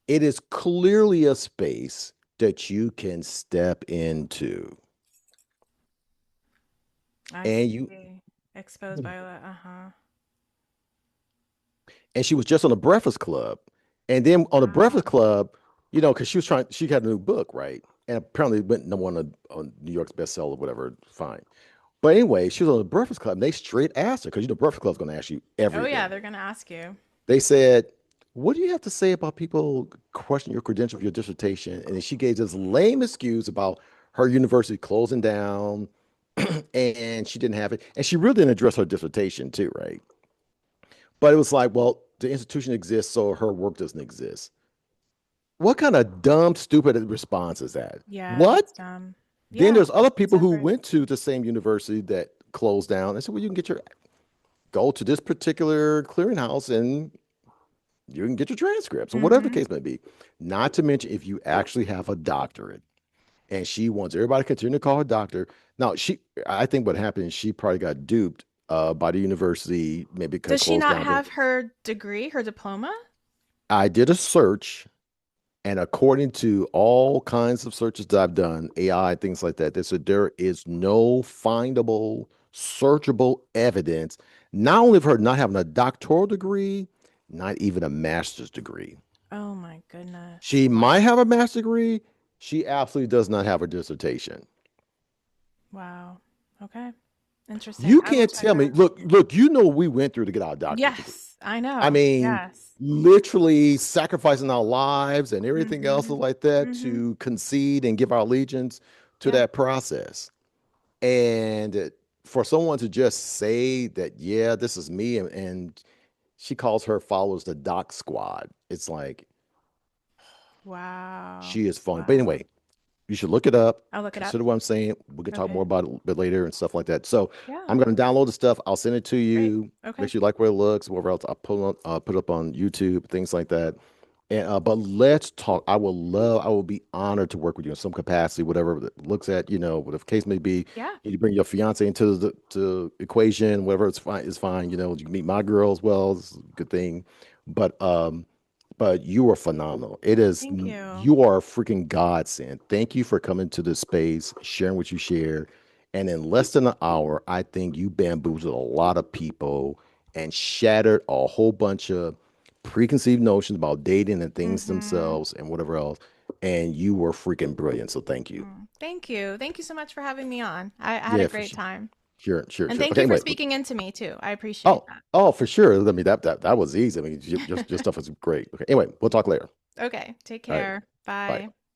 It is clearly a space that you can step into, I and you. see. Exposed Violet. Uh-huh. And she was just on the Breakfast Club, and then on the Wow. Breakfast Club, because she was trying, she had a new book, right? And apparently it went number one on New York's bestseller, whatever. Fine. But anyway, she was on the Breakfast Club, and they straight asked her because Breakfast Club's going to ask you Oh yeah, everything. they're gonna ask you. They said, "What do you have to say about people questioning your credential for your dissertation?" And then she gave this lame excuse about her university closing down, and she didn't have it, and she really didn't address her dissertation too, right? But it was like, well, the institution exists, so her work doesn't exist. What kind of dumb, stupid response is that? Yeah, What? that's dumb. Then Yeah, there's other it's people not who great. went to the same university that closed down and said, well, you can get your go to this particular clearinghouse and you can get your transcripts or whatever the Mm-hmm. case may be. Not to mention if you actually have a doctorate. And she wants everybody to continue to call her doctor. Now, I think what happened is she probably got duped by the university, maybe because it Does she closed not down. have her degree, her diploma? I did a search. And according to all kinds of searches that I've done, AI, things like that, they said there is no findable, searchable evidence, not only of her not having a doctoral degree, not even a master's degree. Oh my goodness. She might have a master's degree. She absolutely does not have a dissertation. Wow. Okay. Interesting. You I will can't check tell me, that. look, we went through to get our doctorate degree. Yes. I I know. mean, Yes. literally sacrificing our lives and everything else Mm-hmm. like that Mm-hmm. to concede and give our allegiance to Yep. that process. And for someone to just say that, yeah, this is me, and she calls her followers the Doc Squad. It's like Wow. she is fun. But Wow. anyway, you should look it up. I'll look it up. Consider what I'm saying. We can talk more Okay. about it a bit later and stuff like that. So I'm Yeah. going to download the stuff. I'll send it to Great. you. Make Okay. sure you like where it looks. Whatever else, I'll put up on YouTube, things like that. And but let's talk. I will be honored to work with you in some capacity, whatever that looks at, whatever the case may be. Yeah. You bring your fiance into the equation, whatever it's fine is fine. You can meet my girl as well. It's a good thing. But you are phenomenal. Thank you. You are a freaking godsend. Thank you for coming to this space, sharing what you shared. And in less than an hour, I think you bamboozled a lot of people and shattered a whole bunch of preconceived notions about dating and things Mm-hmm. themselves and whatever else. And you were freaking brilliant. So thank you. Thank you. Thank you so much for having me on. I had a Yeah, for great sure. time. Sure, sure, And sure. thank Okay, you for anyway. speaking into me too. I appreciate Oh, that. oh, for sure. I mean, that was easy. I mean, your stuff was great. Okay. Anyway, we'll talk later. Okay. Take All right. care. Bye. Bye.